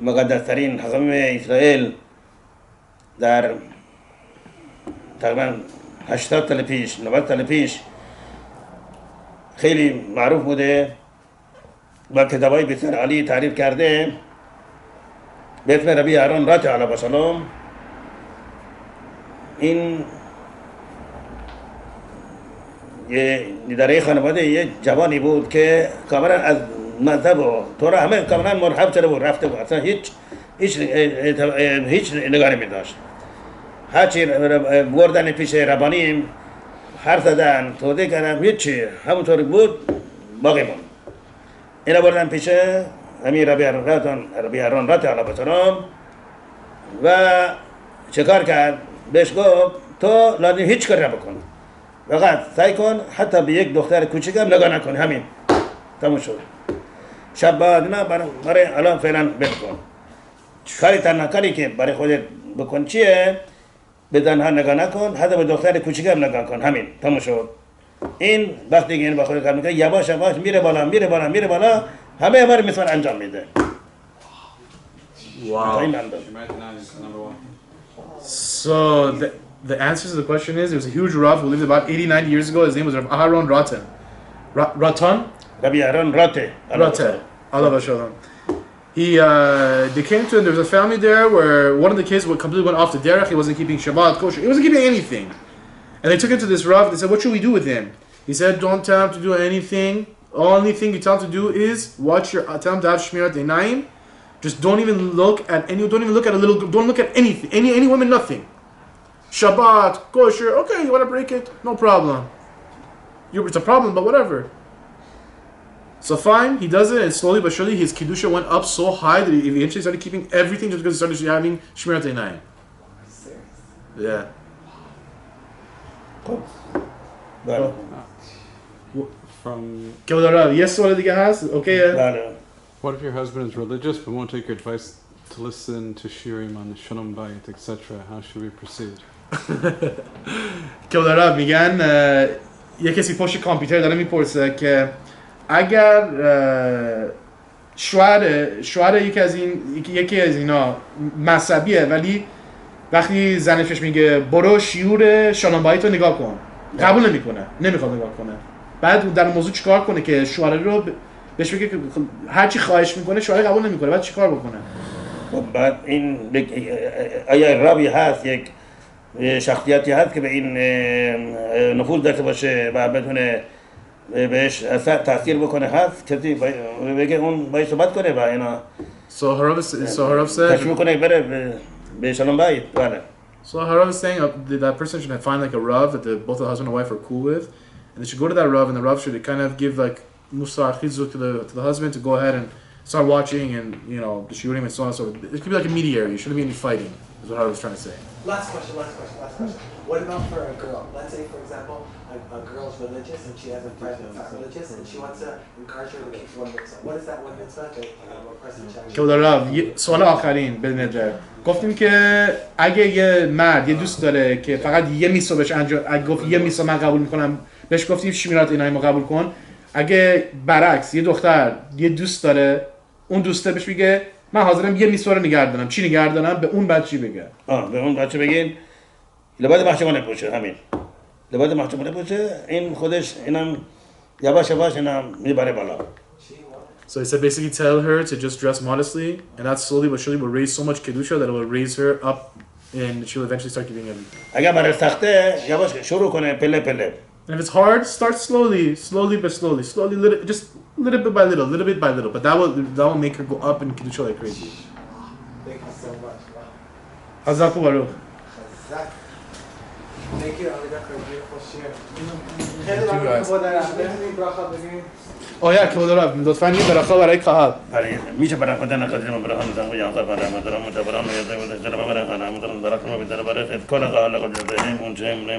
مقدسترین حاکم اسرائیل در تقریبا 80 سال پیش 90 سال پیش خیلی معروف بوده و کتابای بسیار عالی تعریف کرده به اسم ربی اهرون رات علیه السلام این یه اداره خانواده یه جوانی بود که کاملا از مذهب و تورا همه کاملا مرحب شده بود رفته بود اصلا هیچ نگاه نمی‌داشت هرچی بردن پیش ربانیم حرف زدن توضیح کردم هیچی همونطوری بود باقی موند اینا بردن پیش امیر ربی اهرون رات علیه السلام و چکار کرد بهش گفت تو لازم هیچ کاری نبکن فقط سعی کن حتی به یک دختر کوچیکم نگاه نکن همین تموم شد شب بعد نه برای الان فعلا بکن کاری تنها کاری که برای خودت بکن چیه به زنها نگاه نکن حتی به دختر کوچیکم نگاه کن همین تموم شد این وقتی که این با خودت کار میکنه یواش یواش میره بالا همه رو میتونه انجام میده. Wow. So the answer to the question is there was a huge Rav who lived about 80-90 years ago. His name was Rav Aharon Ratan. Ratan? Rabbi Aharon Rate. Allah Shalom. They came to him. There was a family there where one of the kids completely went off the derech. He wasn't keeping Shabbat, kosher. He wasn't keeping anything. And they took him to this Rav. They said, what should we do with him? He said, don't tell him to do anything. Only thing you tell him to do is tell him to have Shmirat Einayim. Just don't even look at anything, any woman, nothing. Shabbat, kosher, okay, you want to break it? No problem. It's a problem, but whatever. So fine, he does it, and slowly but surely his kedusha went up so high that he eventually started keeping everything just because he started having shmirat einayim. Serious? Yeah. خب بله From Kevod Arav, yes, سوال دیگه هست. Okay. بله what if your husband is religious but won't take your advice to listen to shirim on Shalom Bayit, etc.? How should we proceed? Kevod Arav میگن یه کسی پشت کامپیوتر داره میپرسه که اگر شوهر یکی از اینا مذهبیه ولی وقتی زنش میگه برو شیور شالام بایت رو نگاه کن قبول نمیکنه نمیخواد نگاه کنه بعد در موضوع چیکار کنه که شوهر رو بهش بگه که هر چی خواهش میکنه شوهر قبول نمیکنه بعد چیکار بکنه خب بعد این آیا رابی هست یک شخصیتی هست که به این نفوذ داشته باشه و بتونه بهش تاثیر بکنه هست کسی بگه اون باید صحبت کنه و اینا So Harav said تشویق کنه بره به شالوم بایت بله So Harav is saying that person should find like a Rav that both the husband and wife are cool with, and they should go to that Rav, and the Rav should kind of give like musar chizuk to the husband to go ahead and start watching and the shiurim and so on and so forth. It could be like a mediator. You shouldn't be any fighting. Is what Harav was trying to say. Last question. What about for a girl? Let's say, for example, a girl's religious and she has a friend that's not religious and she wants to encourage her to keep one mitzvah. What is that one mitzvah that a person challenge? که Rav سوال آخرین بدون جر گفتیم که اگه یه مرد یه دوست داره که فقط یه میسو بهش انجام اگه گفت یه میسو من قبول میکنم بهش گفتیم شمیرات اینایمو قبول کن اگه برعکس یه دختر یه دوست داره اون دوسته بهش میگه من حاضرم یه میسو رو نگردانم چی نگردانم به اون بچه بگه به اون بچه بگین لباس محجوبانه پوشه همین لباس محجوبانه پوشه این خودش اینم یواش یواش اینم میبره بالا So he said basically tell her to just dress modestly and that slowly but surely will raise so much kedusha that it will raise her up and she'll eventually start giving everything. اگر برای سخته یواش شروع کنه پله پله And if it's hard, start slowly but slowly, just little bit by little. But that will make her go up in kedusha like crazy. Thank you so much. Wow. Hazaku Baruch. Thank you, Alida, for a beautiful share. Oh yeah, کود را لطفاً یه برخا برای کهال. آره میشه برای خدا نکردیم برای هم زنگ یا برای ما درام متبرم یا درام درام برای خانم درام درام برای کل قال قدرت اون جمله